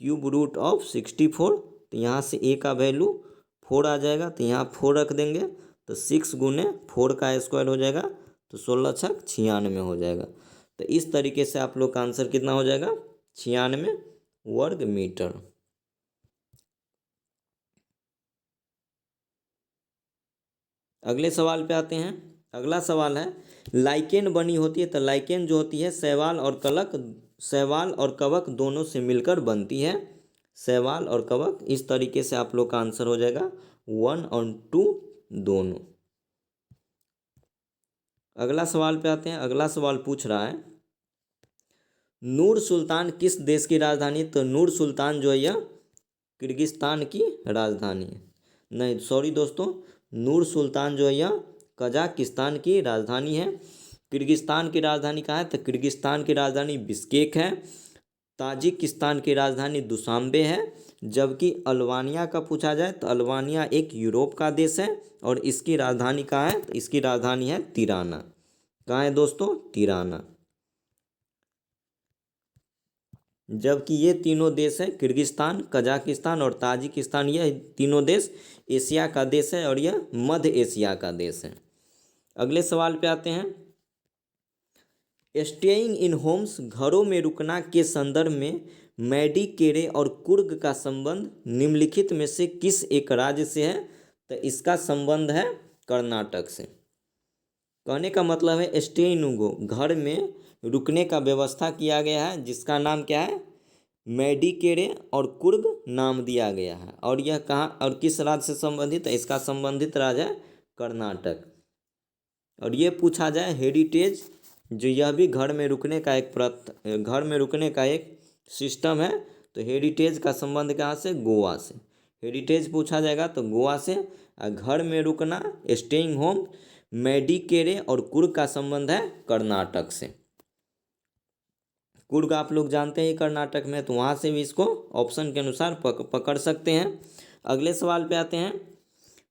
क्यूब रूट ऑफ 64। तो यहाँ से a का वैल्यू 4 आ जाएगा, तो यहाँ 4 रख देंगे, तो 6 गुने 4 का स्क्वायर हो जाएगा, तो 16 छक 96 हो जाएगा। तो इस तरीके से आप लोग का आंसर कितना हो जाएगा? 96 वर्ग मीटर। अगले सवाल पे आते हैं। अगला सवाल है, लाइकेन बनी होती है। तो लाइकेन जो होती है शैवाल और कवक दोनों से मिलकर बनती है। शैवाल और कवक, इस तरीके से आप लोग का आंसर हो जाएगा 1 और 2 दोनों। अगला सवाल पे आते हैं। अगला सवाल पूछ रहा है, नूर सुल्तान किस देश की राजधानी? तो नूर सुल्तान जो है यह किर्गिस्तान की राजधानी है। नहीं सॉरी दोस्तों, नूर सुल्तान जो है यह कजाकिस्तान की राजधानी है। किर्गिस्तान की राजधानी कहाँ है? तो किर्गिस्तान की राजधानी बिश्केक है। ताजिकिस्तान की राजधानी दुशांबे है। जबकि अल्बानिया का पूछा जाए तो अल्बानिया एक यूरोप का देश है और इसकी राजधानी कहाँ है? तो इसकी राजधानी है तिराना। कहाँ है दोस्तों? तिराना। जबकि ये तीनों देश हैं, किर्गिस्तान, कजाकिस्तान और ताजिकिस्तान, यह तीनों देश एशिया का देश है और यह मध्य एशिया का देश है। अगले सवाल पे आते हैं। स्टेइंग इन होम्स, घरों में रुकना के संदर्भ में मैडिकेरे और कुर्ग का संबंध निम्नलिखित में से किस एक राज्य से है? तो इसका संबंध है कर्नाटक से। कहने का मतलब है स्टे इन गो, घर में रुकने का व्यवस्था किया गया है, जिसका नाम क्या है? मैडिकेरे और कुर्ग नाम दिया गया है। और यह कहाँ और किस राज्य से संबंधित है? इसका संबंधित राज्य है कर्नाटक। और ये पूछा जाए हेरिटेज, जो यह भी घर में रुकने का घर में रुकने का एक सिस्टम है, तो हेरिटेज का संबंध कहाँ से? गोवा से। हेरिटेज पूछा जाएगा तो गोवा से। और घर में रुकना स्टेइंग होम मैडिकेरे और कुर्ग का संबंध है कर्नाटक से। कुर्ग आप लोग जानते हैं कर्नाटक में, तो वहाँ से भी इसको ऑप्शन के अनुसार पकड़ सकते हैं। अगले सवाल पे आते हैं।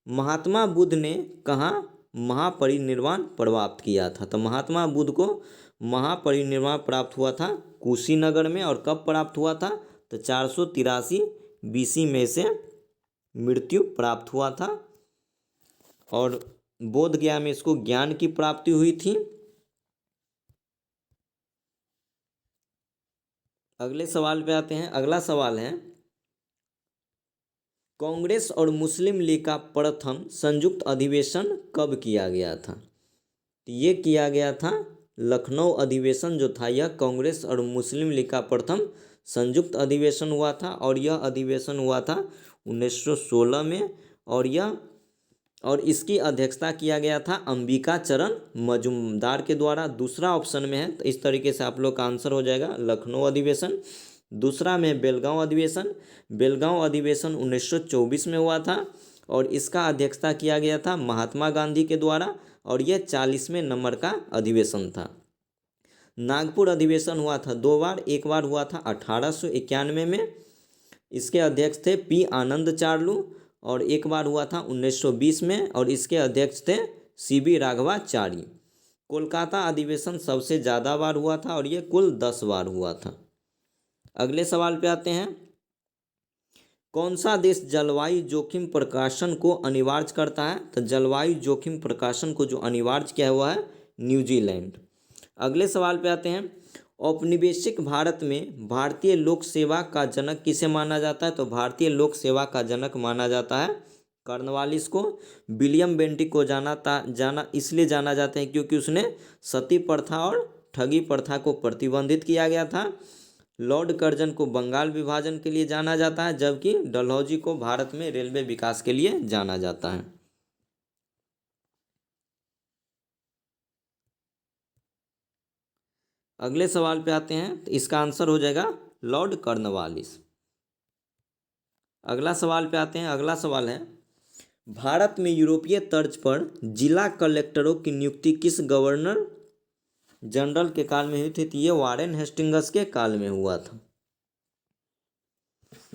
महात्मा बुद्ध ने कहाँ महापरिनिर्वाण प्राप्त किया था? तो महात्मा बुद्ध को महापरिनिर्वाण प्राप्त हुआ था कुशीनगर में। और कब प्राप्त हुआ था? तो 483 BC में से मृत्यु प्राप्त हुआ था। और बोध गया में इसको ज्ञान की प्राप्ति हुई थी। अगले सवाल पे आते हैं। अगला सवाल है, कांग्रेस और मुस्लिम लीग का प्रथम संयुक्त अधिवेशन कब किया गया था? तो ये किया गया था लखनऊ अधिवेशन जो था, यह कांग्रेस और मुस्लिम लीग का प्रथम संयुक्त अधिवेशन हुआ था। और यह अधिवेशन हुआ था 1916 में। और इसकी अध्यक्षता किया गया था अंबिका चरण मजूमदार के द्वारा। दूसरा ऑप्शन में है, तो इस तरीके से आप लोग का आंसर हो जाएगा लखनऊ अधिवेशन। दूसरा में बेलगांव अधिवेशन। बेलगांव अधिवेशन 1924 में हुआ था और इसका अध्यक्षता किया गया था महात्मा गांधी के द्वारा। और यह 40वें नंबर का अधिवेशन था। नागपुर अधिवेशन हुआ था 2 बार। एक बार हुआ था 1891 में, इसके अध्यक्ष थे पी आनंद चार्लू। और एक बार हुआ था 1920 में, और इसके अध्यक्ष थे CB राघवाचारी। कोलकाता अधिवेशन सबसे ज़्यादा बार हुआ था और ये कुल 10 बार हुआ था। अगले सवाल पे आते हैं। कौन सा देश जलवायु जोखिम प्रकाशन को अनिवार्य करता है? तो जलवायु जोखिम प्रकाशन को जो अनिवार्य किया हुआ है न्यूजीलैंड। अगले सवाल पे आते हैं। औपनिवेशिक भारत में भारतीय लोक सेवा का जनक किसे माना जाता है? तो भारतीय लोक सेवा का जनक माना जाता है कॉर्नवालिस को। विलियम बेंटिक को इसलिए जाना जाता है क्योंकि उसने सती प्रथा और ठगी प्रथा को प्रतिबंधित किया गया था। लॉर्ड कर्जन को बंगाल विभाजन के लिए जाना जाता है, जबकि डलहौजी को भारत में रेलवे विकास के लिए जाना जाता है। अगले सवाल पे आते हैं, तो इसका आंसर हो जाएगा लॉर्ड कॉर्नवालिस। अगला सवाल पे आते हैं। अगला सवाल है, भारत में यूरोपीय तर्ज पर जिला कलेक्टरों की नियुक्ति किस गवर्नर जनरल के काल में हुई थी? तो ये वारेन हेस्टिंग्स के काल में हुआ था।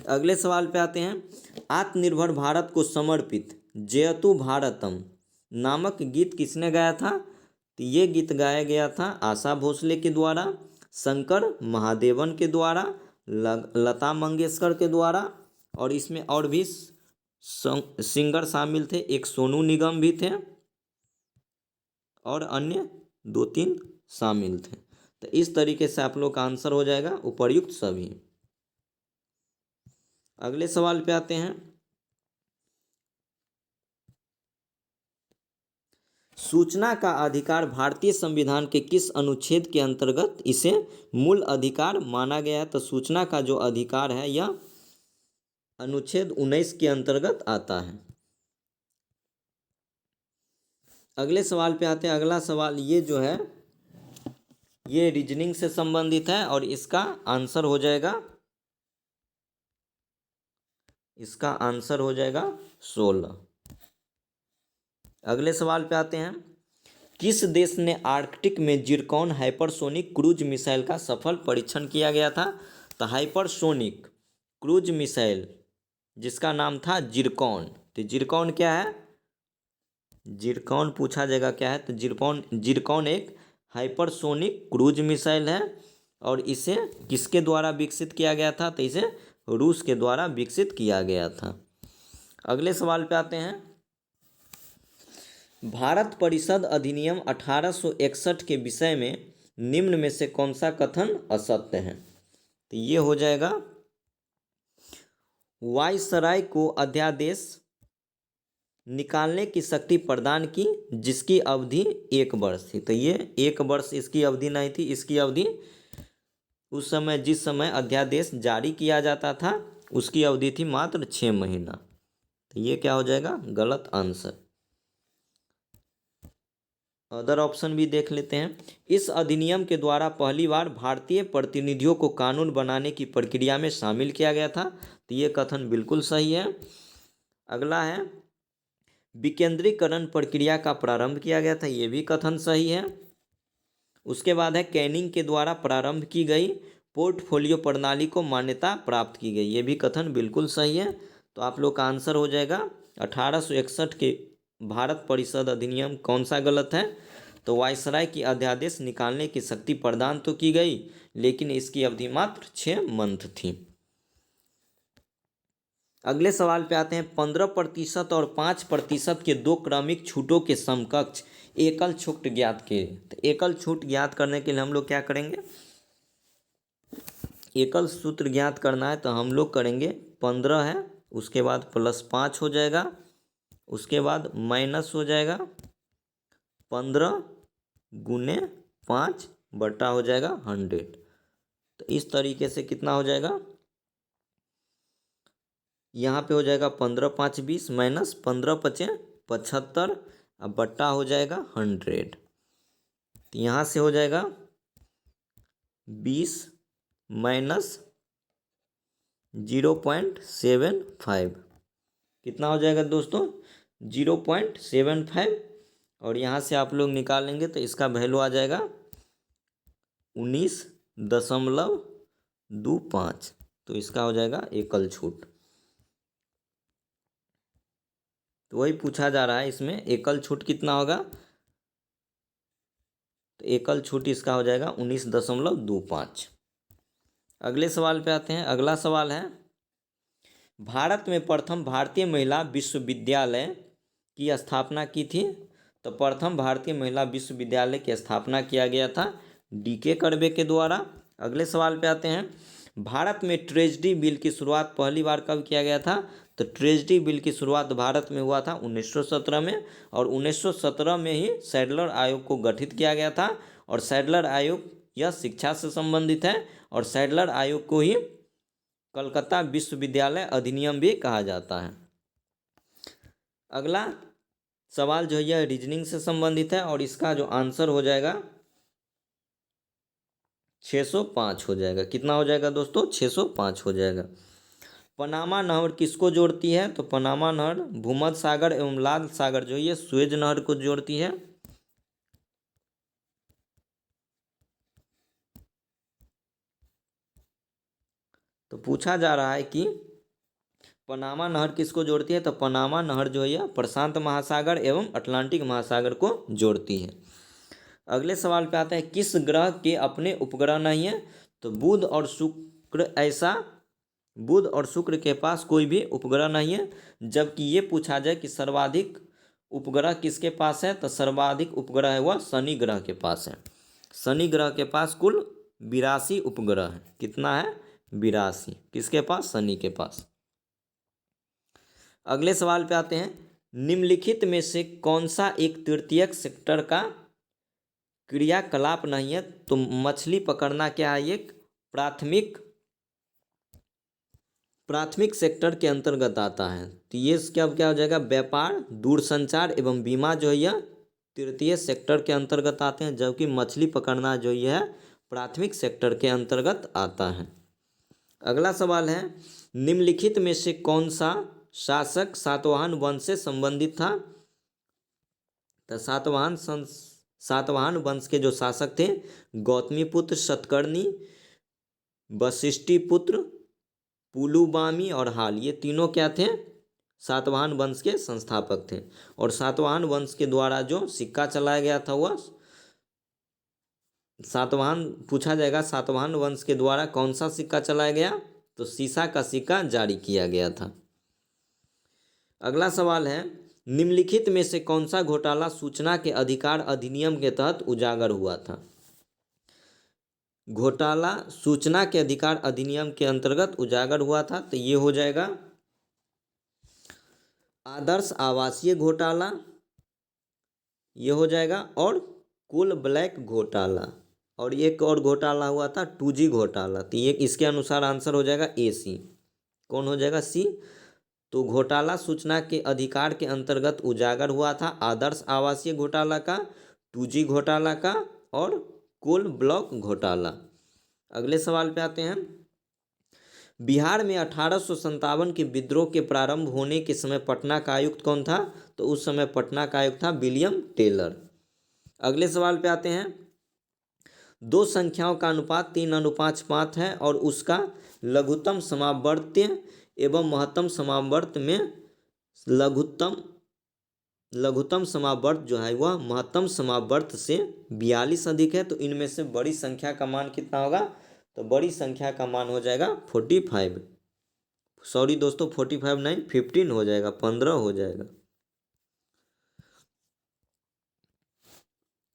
अगले सवाल पे आते हैं। आत्मनिर्भर भारत को समर्पित जयतु भारतम नामक गीत किसने गाया था? तो ये गीत गाया गया था आशा भोसले के द्वारा, शंकर महादेवन के द्वारा, लता मंगेशकर के द्वारा। और इसमें और भी सिंगर शामिल थे, एक सोनू निगम भी थे और अन्य 2-3 शामिल थे। तो इस तरीके से आप लोग का आंसर हो जाएगा उपर्युक्त सभी। अगले सवाल पे आते हैं। सूचना का अधिकार भारतीय संविधान के किस अनुच्छेद के अंतर्गत इसे मूल अधिकार माना गया है? तो सूचना का जो अधिकार है यह अनुच्छेद 19 के अंतर्गत आता है। अगले सवाल पे आते हैं। अगला सवाल ये जो है ये रीजनिंग से संबंधित है और इसका आंसर हो जाएगा 16। अगले सवाल पे आते हैं। किस देश ने आर्कटिक में जिरकॉन हाइपरसोनिक क्रूज मिसाइल का सफल परीक्षण किया गया था? तो हाइपरसोनिक क्रूज मिसाइल जिसका नाम था जिरकॉन। तो जिरकॉन क्या है? जिरकॉन पूछा जाएगा क्या है? तो जिरकॉन एक हाइपरसोनिक क्रूज मिसाइल है और इसे किसके द्वारा विकसित किया गया था? तो इसे रूस के द्वारा विकसित किया गया था। अगले सवाल पे आते हैं। भारत परिषद अधिनियम 1861 के विषय में निम्न में से कौन सा कथन असत्य है? तो ये हो जाएगा, वायसराय को अध्यादेश निकालने की शक्ति प्रदान की जिसकी अवधि 1 वर्ष थी। तो ये 1 वर्ष इसकी अवधि नहीं थी, इसकी अवधि उस समय जिस समय अध्यादेश जारी किया जाता था उसकी अवधि थी मात्र 6 महीना। तो ये क्या हो जाएगा? गलत आंसर। अदर ऑप्शन भी देख लेते हैं। इस अधिनियम के द्वारा पहली बार भारतीय प्रतिनिधियों को कानून बनाने की प्रक्रिया में शामिल किया गया था। तो ये कथन बिल्कुल सही है। अगला है, विकेंद्रीकरण प्रक्रिया का प्रारंभ किया गया था। ये भी कथन सही है। उसके बाद है, कैनिंग के द्वारा प्रारंभ की गई पोर्टफोलियो प्रणाली को मान्यता प्राप्त की गई। ये भी कथन बिल्कुल सही है। तो आप लोग का आंसर हो जाएगा 1861 के भारत परिषद अधिनियम कौन सा गलत है? तो वायसराय की अध्यादेश निकालने की शक्ति प्रदान तो की गई लेकिन इसकी अवधि मात्र 6 मंथ थी। अगले सवाल पे आते हैं। 15% और 5% के दो क्रमिक छूटों के समकक्ष एकल छूट ज्ञात कीजिए। तो एकल छूट ज्ञात करने के लिए हम लोग क्या करेंगे? एकल सूत्र ज्ञात करना है तो हम लोग करेंगे 15 है, उसके बाद +5 हो जाएगा, उसके बाद माइनस हो जाएगा 15 गुने 5 बटा हो जाएगा 100। तो इस तरीके से कितना हो जाएगा? यहाँ पे हो जाएगा 15 5 20 माइनस 15 5 75 अब बट्टा हो जाएगा 100। तो यहाँ से हो जाएगा 20 माइनस 0.75 कितना हो जाएगा दोस्तों? 0.75। और यहाँ से आप लोग निकालेंगे तो इसका वैल्यू आ जाएगा 19.25। तो इसका हो जाएगा एकल छूट। तो वही पूछा जा रहा है इसमें एकल छूट कितना होगा? तो एकल छूट इसका हो जाएगा 19.25। अगले सवाल पे आते हैं। अगला सवाल है, भारत में प्रथम भारतीय महिला विश्वविद्यालय की स्थापना की थी। तो प्रथम भारतीय महिला विश्वविद्यालय की स्थापना किया गया था D.K. कर्वे के द्वारा। अगले सवाल पे आते हैं, भारत में ट्रेजडी बिल की शुरुआत पहली बार कब किया गया था? तो ट्रेजडी बिल की शुरुआत भारत में हुआ था 1917 में, और 1917 में ही सैडलर आयोग को गठित किया गया था। और सैडलर आयोग यह शिक्षा से संबंधित है और सैडलर आयोग को ही कलकत्ता विश्वविद्यालय अधिनियम भी कहा जाता है। अगला सवाल जो है यह रीजनिंग से संबंधित है और इसका जो आंसर हो जाएगा 605 हो जाएगा। कितना हो जाएगा दोस्तों? 605 हो जाएगा। पनामा नहर किसको जोड़ती है? तो पनामा नहर भूमध्य सागर एवं लाल सागर जो ये सुएज नहर को जोड़ती है। तो पूछा जा रहा है कि पनामा नहर किसको जोड़ती है? तो पनामा नहर जो है प्रशांत महासागर एवं अटलांटिक महासागर को जोड़ती है। अगले सवाल पे आता है, किस ग्रह के अपने उपग्रह नहीं है? तो बुध और शुक्र के पास कोई भी उपग्रह नहीं है। जबकि ये पूछा जाए कि सर्वाधिक उपग्रह किसके पास है? तो सर्वाधिक उपग्रह है वह शनि ग्रह के पास है। शनि ग्रह के पास कुल 82 उपग्रह है। कितना है? 82। किसके पास? शनि के पास। अगले सवाल पे आते हैं, निम्नलिखित में से कौन सा एक तृतीयक सेक्टर का क्रियाकलाप नहीं है? तो मछली पकड़ना क्या है? एक प्राथमिक सेक्टर के अंतर्गत आता है। तो ये क्या हो जाएगा? व्यापार, दूरसंचार एवं बीमा जो है यह तृतीय सेक्टर के अंतर्गत आते हैं, जबकि मछली पकड़ना जो यह प्राथमिक सेक्टर के अंतर्गत आता है। अगला सवाल है, निम्नलिखित में से कौन सा शासक सातवाहन वंश से संबंधित था? तो सातवाहन वंश के जो शासक थे गौतमीपुत्र सतकर्णी, वशिष्ठिपुत्र, पुलुमावी और हाल, ये तीनों क्या थे? सातवाहन वंश के संस्थापक थे। और सातवाहन वंश के द्वारा जो सिक्का चलाया गया था वह पूछा जाएगा सातवाहन वंश के द्वारा कौन सा सिक्का चलाया गया? तो सीसा का सिक्का जारी किया गया था। अगला सवाल है, निम्नलिखित में से कौन सा घोटाला सूचना के अधिकार अधिनियम के तहत उजागर हुआ था? घोटाला सूचना के अधिकार अधिनियम के अंतर्गत उजागर हुआ था, तो ये हो जाएगा आदर्श आवासीय घोटाला, ये हो जाएगा, और कोल ब्लैक घोटाला, और एक और घोटाला हुआ था 2G घोटाला। तो ये इसके अनुसार आंसर हो जाएगा AC। कौन हो जाएगा? C। तो घोटाला सूचना के अधिकार के अंतर्गत उजागर हुआ था आदर्श आवासीय घोटाला का, 2G घोटाला का, और कोल ब्लॉक घोटाला। अगले सवाल पे आते हैं। बिहार में 1857 के विद्रोह के प्रारंभ होने के समय पटना का आयुक्त कौन था? तो उस समय पटना का आयुक्त था विलियम टेलर। अगले सवाल पे आते हैं। दो संख्याओं का अनुपात 3:5 है और उसका लघुत्तम समावर्त्य एवं महत्तम समावर्त में लघुत्तम समावर्त जो है वह महत्तम समावर्त से 42 अधिक है। तो इनमें से बड़ी संख्या का मान कितना होगा? तो बड़ी संख्या का मान हो जाएगा 45। सॉरी दोस्तों, 45 नहीं, 15 हो जाएगा, 15 हो जाएगा।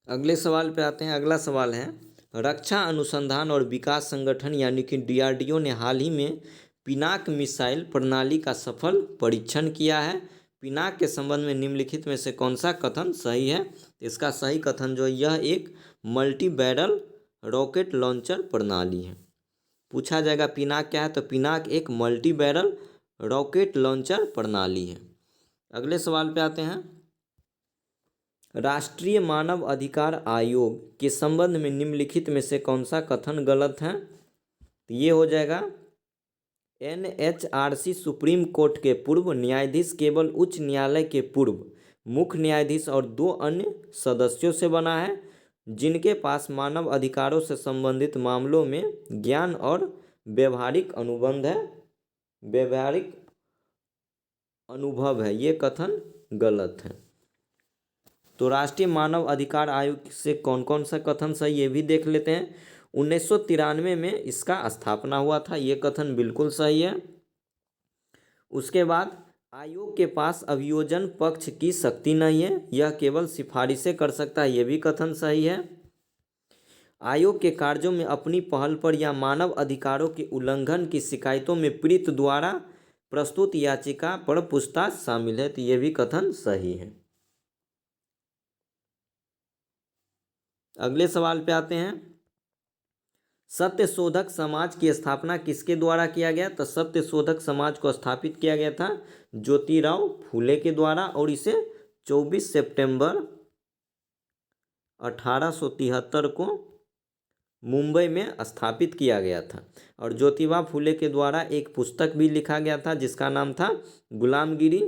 अगले सवाल पे आते हैं। अगला सवाल है, रक्षा अनुसंधान और विकास संगठन यानी कि DRDO ने हाल ही में पिनाक मिसाइल प्रणाली का सफल परीक्षण किया है। पिनाक के संबंध में निम्नलिखित में से कौन सा कथन सही है? इसका सही कथन जो है, यह एक मल्टी बैरल रॉकेट लॉन्चर प्रणाली है। पूछा जाएगा पिनाक क्या है? तो पिनाक एक मल्टी बैरल रॉकेट लॉन्चर प्रणाली है। अगले सवाल पे आते हैं। राष्ट्रीय मानव अधिकार आयोग के संबंध में निम्नलिखित में से कौन सा कथन गलत है? तो ये हो जाएगा NHRC सुप्रीम कोर्ट के पूर्व न्यायाधीश केवल उच्च न्यायालय के पूर्व मुख्य न्यायाधीश और 2 अन्य सदस्यों से बना है जिनके पास मानव अधिकारों से संबंधित मामलों में ज्ञान और व्यवहारिक अनुभव है। ये कथन गलत है। तो राष्ट्रीय मानव अधिकार आयोग से कौन कौन सा कथन सही, ये भी देख लेते हैं। 1993 में इसका स्थापना हुआ था, ये कथन बिल्कुल सही है। उसके बाद आयोग के पास अभियोजन पक्ष की शक्ति नहीं है, यह केवल सिफारिशें कर सकता है, ये भी कथन सही है। आयोग के कार्यों में अपनी पहल पर या मानव अधिकारों के उल्लंघन की शिकायतों में पीड़ित द्वारा प्रस्तुत याचिका पर पूछताछ शामिल है, तो ये भी कथन सही है। अगले सवाल पे आते हैं। सत्य शोधक समाज की स्थापना किसके द्वारा किया गया? तो सत्य शोधक समाज को स्थापित किया गया था ज्योतिराव फूले के द्वारा, और इसे 24 सितंबर 1873 को मुंबई में स्थापित किया गया था। और ज्योतिबा फूले के द्वारा एक पुस्तक भी लिखा गया था जिसका नाम था गुलामगिरी,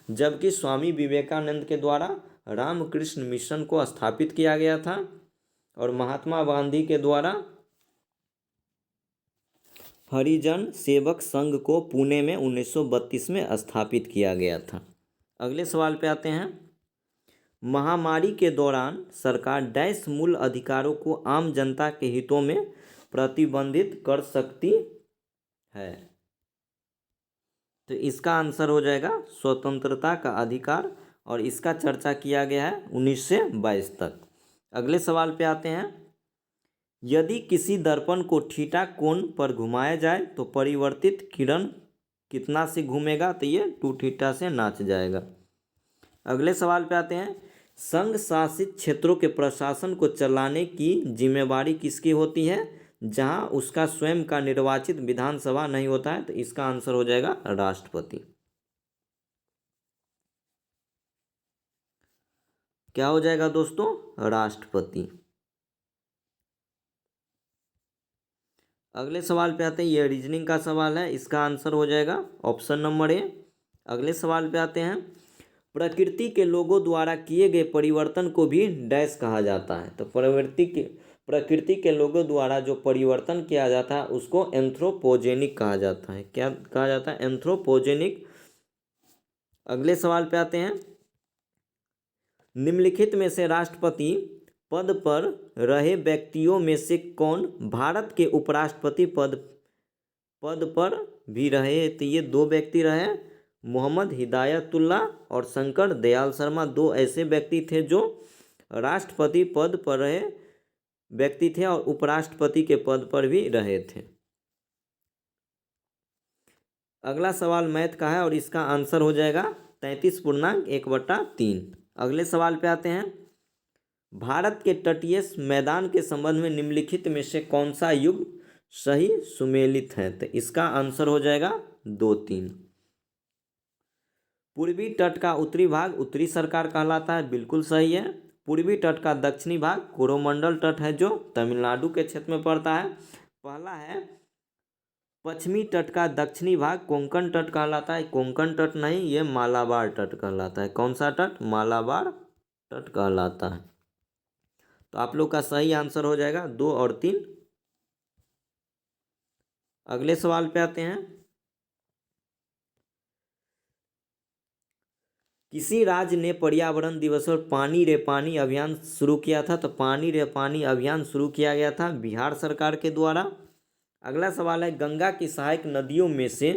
जबकि स्वामी विवेकानंद के द्वारा रामकृष्ण मिशन को स्थापित किया गया था, और महात्मा गांधी के द्वारा हरिजन सेवक संघ को पुणे में 1932 में स्थापित किया गया था। अगले सवाल पे आते हैं। महामारी के दौरान सरकार डैश मूल अधिकारों को आम जनता के हितों में प्रतिबंधित कर सकती है? तो इसका आंसर हो जाएगा स्वतंत्रता का अधिकार, और इसका चर्चा किया गया है 19 से 22 तक। अगले सवाल पे आते हैं। यदि किसी दर्पण को थीटा कोण पर घुमाया जाए तो परिवर्तित किरण कितना से घूमेगा? तो ये 2 थीटा से नाच जाएगा। अगले सवाल पे आते हैं। संघ शासित क्षेत्रों के प्रशासन को चलाने की जिम्मेवारी किसकी होती है जहां उसका स्वयं का निर्वाचित विधानसभा नहीं होता है? तो इसका आंसर हो जाएगा राष्ट्रपति। क्या हो जाएगा दोस्तों? राष्ट्रपति। अगले सवाल पे आते हैं। ये रीजनिंग का सवाल है, इसका आंसर हो जाएगा ऑप्शन नंबर ए। अगले सवाल पे आते हैं। प्रकृति के लोगों द्वारा किए गए परिवर्तन को भी डैश कहा जाता है? तो प्रकृति के लोगों द्वारा जो परिवर्तन किया जाता है उसको एंथ्रोपोजेनिक कहा जाता है। क्या कहा जाता है? एंथ्रोपोजेनिक। अगले सवाल पे आते हैं। निम्नलिखित में से राष्ट्रपति पद पर रहे व्यक्तियों में से कौन भारत के उपराष्ट्रपति पद पर भी रहे? तो ये 2 व्यक्ति रहे, मोहम्मद हिदायतुल्लाह और शंकर दयाल शर्मा दो ऐसे व्यक्ति थे जो राष्ट्रपति पद पर रहे व्यक्ति थे और उपराष्ट्रपति के पद पर भी रहे थे। अगला सवाल मैथ का है और इसका आंसर हो जाएगा 33.1/3। अगले सवाल पे आते हैं। भारत के तटीय मैदान के संबंध में निम्नलिखित में से कौन सा युग सही सुमेलित है? तो इसका आंसर हो जाएगा 2-3। पूर्वी तट का उत्तरी भाग उत्तरी सरकार कहलाता है, बिल्कुल सही है। पूर्वी तट का दक्षिणी भाग कोरोमंडल तट है जो तमिलनाडु के क्षेत्र में पड़ता है। पहला है पश्चिमी तट का दक्षिणी भाग कोंकण तट कहलाता है, कोंकण तट नहीं, ये मालाबार तट कहलाता है। कौन सा तट? मालाबार तट कहलाता है। तो आप लोग का सही आंसर हो जाएगा 2 और 3। अगले सवाल पे आते हैं। किसी राज्य ने पर्यावरण दिवस पर पानी रे पानी अभियान शुरू किया था? तो पानी रे पानी अभियान शुरू किया गया था बिहार सरकार के द्वारा। अगला सवाल है गंगा की सहायक नदियों में से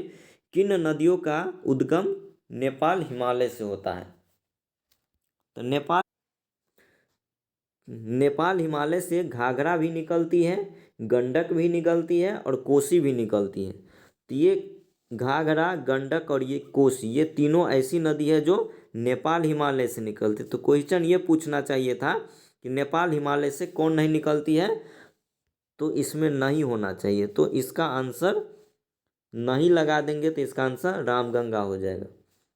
किन नदियों का उद्गम नेपाल हिमालय से होता है? तो नेपाल हिमालय से घाघरा भी निकलती है, गंडक भी निकलती है और कोसी भी निकलती है। तो ये घाघरा, गंडक और ये कोसी, ये तीनों ऐसी नदी है जो नेपाल हिमालय से निकलती है। तो क्वेश्चन ये पूछना चाहिए था कि नेपाल हिमालय से कौन नहीं निकलती है, तो इसमें नहीं होना चाहिए। तो इसका आंसर नहीं लगा देंगे तो इसका आंसर रामगंगा हो जाएगा।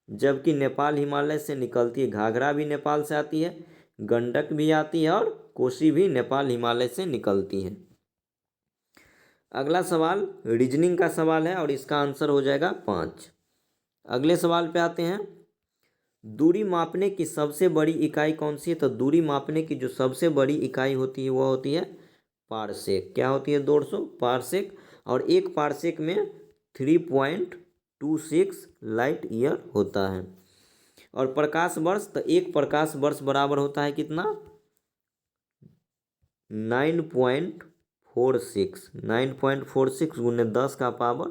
जबकि नेपाल हिमालय से निकलती है, घाघरा भी नेपाल से आती है, गंडक भी आती है और कोसी भी नेपाल हिमालय से निकलती है। अगला सवाल रीजनिंग का सवाल है और इसका आंसर हो जाएगा 5। अगले सवाल पे आते हैं। दूरी मापने की सबसे बड़ी इकाई कौन सी है? तो दूरी मापने की जो सबसे बड़ी इकाई होती है वह होती है पारसेक। क्या होती है दोस्तों? पारसेक। और एक पारसेक में 3.26 लाइट ईयर होता है। और प्रकाश वर्ष, तो एक प्रकाश वर्ष बराबर होता है कितना? 9.46 गुने 10 का पावर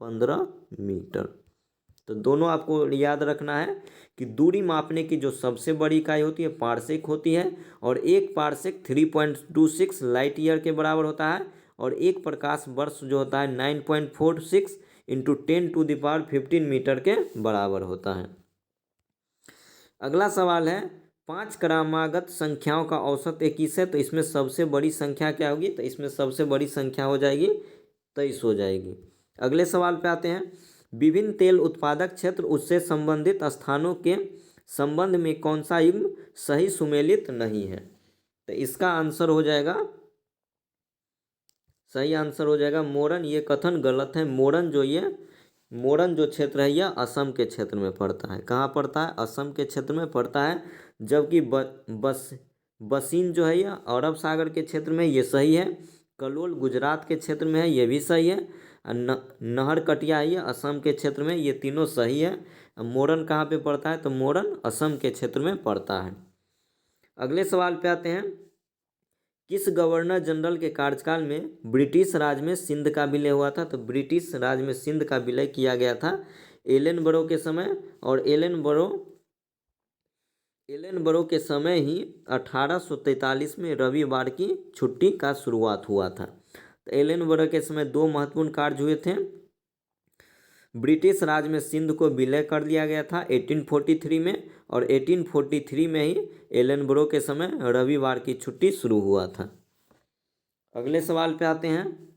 15 मीटर। तो दोनों आपको याद रखना है कि दूरी मापने की जो सबसे बड़ी इकाई होती है पारसेक होती है, और एक पारसेक 3.26 लाइट ईयर के बराबर होता है, और एक प्रकाश वर्ष जो होता है 9.46 इंटू 10⁻15 मीटर के बराबर होता है। अगला सवाल है 5 क्रमागत संख्याओं का औसत 21 है, तो इसमें सबसे बड़ी संख्या क्या होगी? तो इसमें सबसे बड़ी संख्या हो जाएगी 23 हो जाएगी। अगले सवाल पे आते हैं। विभिन्न तेल उत्पादक क्षेत्र उससे संबंधित स्थानों के संबंध में कौन सा युग्म सही सुमेलित नहीं है? तो इसका आंसर हो जाएगा, सही आंसर हो जाएगा मोरन। ये कथन गलत है। मोरन जो क्षेत्र है यह असम के क्षेत्र में पड़ता है। कहाँ पड़ता है? असम के क्षेत्र में पड़ता है। जबकि बसीन जो है यह अरब सागर के क्षेत्र में, ये सही है। कलोल गुजरात के क्षेत्र में है, ये भी सही है। नहरकटिया है यह असम के क्षेत्र में, ये तीनों सही है। मोरन कहाँ पे पड़ता है? तो मोरन असम के क्षेत्र में पड़ता है। अगले सवाल पे आते हैं। किस गवर्नर जनरल के कार्यकाल में ब्रिटिश राज में सिंध का विलय हुआ था? तो ब्रिटिश राज में सिंध का विलय किया गया था एलन बरो के समय, और एलन बरो के समय ही 1843 में रविवार की छुट्टी का शुरुआत हुआ था। तो एलन बरो के समय दो महत्वपूर्ण कार्य हुए थे। ब्रिटिश राज में सिंध को विलय कर दिया गया था 1843 में, और 1843 में ही एलन बरो के समय रविवार की छुट्टी शुरू हुआ था। अगले सवाल पे आते हैं।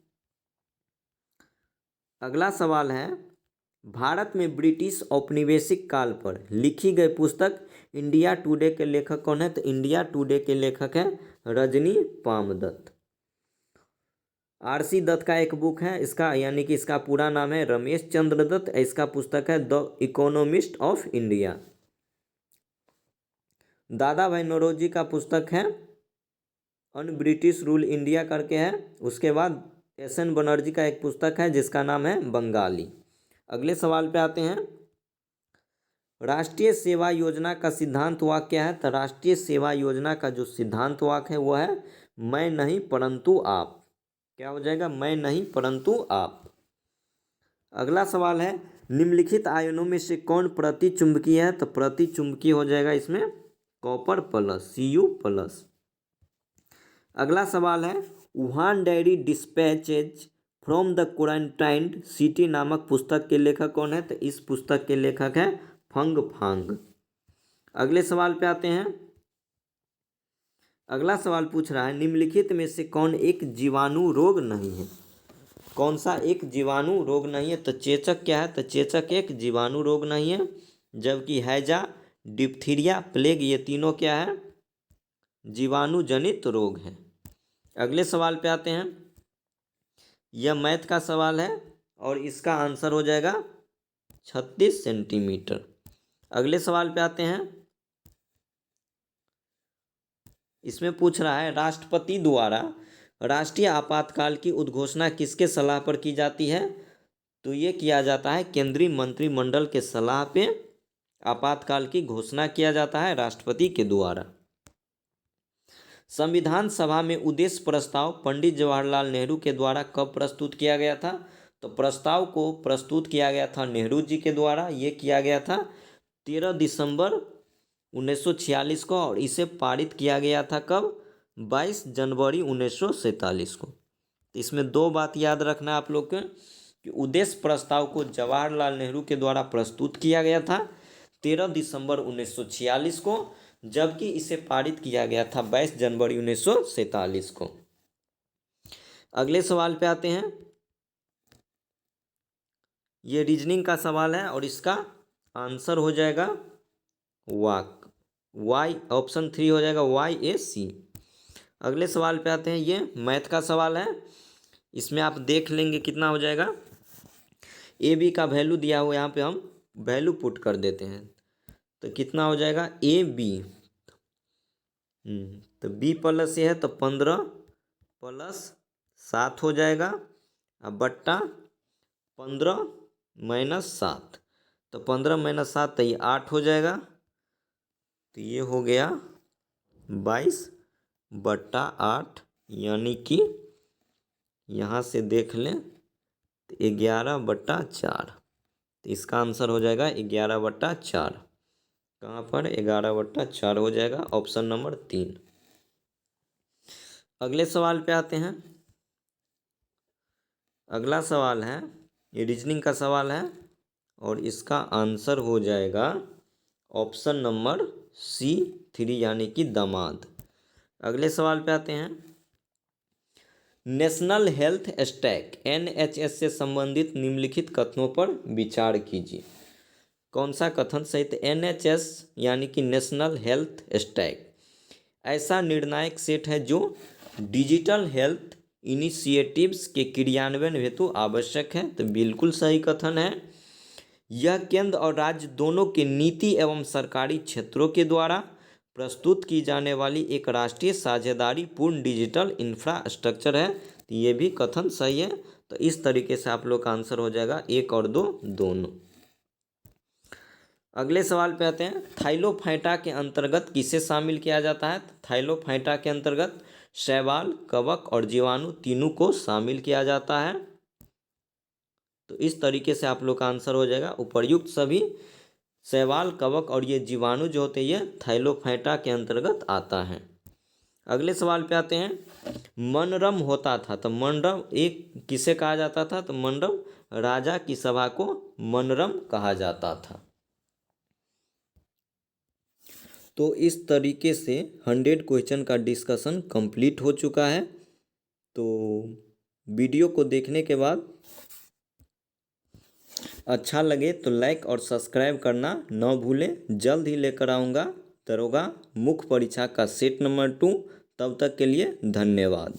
अगला सवाल है भारत में ब्रिटिश औपनिवेशिक काल पर लिखी गई पुस्तक इंडिया टुडे के लेखक कौन है? तो इंडिया टुडे के लेखक है रजनी पामदत्त। आरसी दत्त का एक बुक है, इसका यानी कि इसका पूरा नाम है रमेश चंद्र दत्त। इसका पुस्तक है द इकोनॉमिस्ट ऑफ इंडिया। दादा भाई नौरोजी का पुस्तक है अन ब्रिटिश रूल इंडिया करके है। उसके बाद एस.एन. बनर्जी का एक पुस्तक है जिसका नाम है बंगाली। अगले सवाल पे आते हैं। राष्ट्रीय सेवा योजना का सिद्धांत वाक्य क्या है? तो राष्ट्रीय सेवा योजना का जो सिद्धांत वाक्य है वो है मैं नहीं परंतु आप। क्या हो जाएगा? मैं नहीं परंतु आप। अगला सवाल है निम्नलिखित आयनों में से कौन प्रतिचुंबकीय है? तो प्रतिचुंबकीय हो जाएगा इसमें कॉपर प्लस Cu+। अगला सवाल है Wuhan diary dispatches from the quarantined city नामक पुस्तक के लेखक कौन है? तो इस पुस्तक के लेखक है फंग फांग। अगले सवाल पे आते हैं। अगला सवाल पूछ रहा है निम्नलिखित में से कौन एक जीवाणु रोग नहीं है? कौन सा एक जीवाणु रोग नहीं है? तो चेचक क्या है? तो चेचक एक जीवाणु रोग नहीं है, जबकि हैजा, डिप्थीरिया, प्लेग ये तीनों क्या है? जीवाणु जनित रोग है। अगले सवाल पे आते हैं। यह मैथ का सवाल है और इसका आंसर हो जाएगा 36 सेंटीमीटर। अगले सवाल पे आते हैं। इसमें पूछ रहा है राष्ट्रपति द्वारा राष्ट्रीय आपातकाल की उद्घोषणा किसके सलाह पर की जाती है? तो ये किया जाता है केंद्रीय मंत्रिमंडल के सलाह पे आपातकाल की घोषणा किया जाता है राष्ट्रपति के द्वारा। संविधान सभा में उद्देश्य प्रस्ताव पंडित जवाहरलाल नेहरू के द्वारा कब प्रस्तुत किया गया था? तो प्रस्ताव को प्रस्तुत किया गया था नेहरू जी के द्वारा। ये किया गया था 13 दिसंबर 1946 को और इसे पारित किया गया था कब? 22 जनवरी 1947 को। तो इसमें दो बात याद रखना आप लोग को कि उद्देश्य प्रस्ताव को जवाहरलाल नेहरू के द्वारा प्रस्तुत किया गया था 13 दिसंबर 1946 को, जबकि इसे पारित किया गया था 22 जनवरी 1947 को। अगले सवाल पे आते हैं। ये रीजनिंग का सवाल है और इसका आंसर हो जाएगा वाई, ऑप्शन 3 हो जाएगा YAC। अगले सवाल पे आते हैं। ये मैथ का सवाल है, इसमें आप देख लेंगे कितना हो जाएगा। AB का वैल्यू दिया हुआ, यहाँ पे हम वैल्यू पुट कर देते हैं तो कितना हो जाएगा AB। तो B प्लस A है तो 15 + 7 हो जाएगा, अब बट्टा 15 - 7, तो 15 - 7 तो ये 8 हो जाएगा। तो ये हो गया 22/8, यानी कि यहाँ से देख लें तो 11/4। तो इसका आंसर हो जाएगा 11/4। कहाँ पर? 11/4 हो जाएगा, ऑप्शन नंबर 3। अगले सवाल पे आते हैं। अगला सवाल है, ये रीजनिंग का सवाल है और इसका आंसर हो जाएगा ऑप्शन नंबर C3, यानी कि दामाद। अगले सवाल पे आते हैं। नेशनल हेल्थ स्टैक NHS से संबंधित निम्नलिखित कथनों पर विचार कीजिए। कौन सा कथन सही? तो NHS यानी कि नेशनल हेल्थ स्टैक ऐसा निर्णायक सेट है जो डिजिटल हेल्थ इनिशिएटिव्स के क्रियान्वयन हेतु आवश्यक है। तो बिल्कुल सही कथन है। यह केंद्र और राज्य दोनों के नीति एवं सरकारी क्षेत्रों के द्वारा प्रस्तुत की जाने वाली एक राष्ट्रीय साझेदारी पूर्ण डिजिटल इंफ्रास्ट्रक्चर है। तो ये भी कथन सही है। तो इस तरीके से आप लोग का आंसर हो जाएगा 1 और 2 दोनों। अगले सवाल पे आते हैं। थाइलोफाइटा के अंतर्गत किसे शामिल किया जाता है? थाइलोफाइटा के अंतर्गत शैवाल, कवक और जीवाणु तीनों को शामिल किया जाता है। तो इस तरीके से आप लोग का आंसर हो जाएगा उपर्युक्त सभी शैवाल, कवक और ये जीवाणु जो होते हैं ये थाइलोफाइटा के अंतर्गत आता है। अगले सवाल पे आते हैं। मनरम होता था, तो मनरम एक किसे कहा जाता था? तो मनरम राजा की सभा को मनरम कहा जाता था। तो इस तरीके से 100 क्वेश्चन का डिस्कशन कंप्लीट हो चुका है। तो वीडियो को देखने के बाद अच्छा लगे तो लाइक और सब्सक्राइब करना न भूलें। जल्द ही लेकर आऊँगा दरोगा मुख्य परीक्षा का सेट नंबर 2। तब तक के लिए धन्यवाद।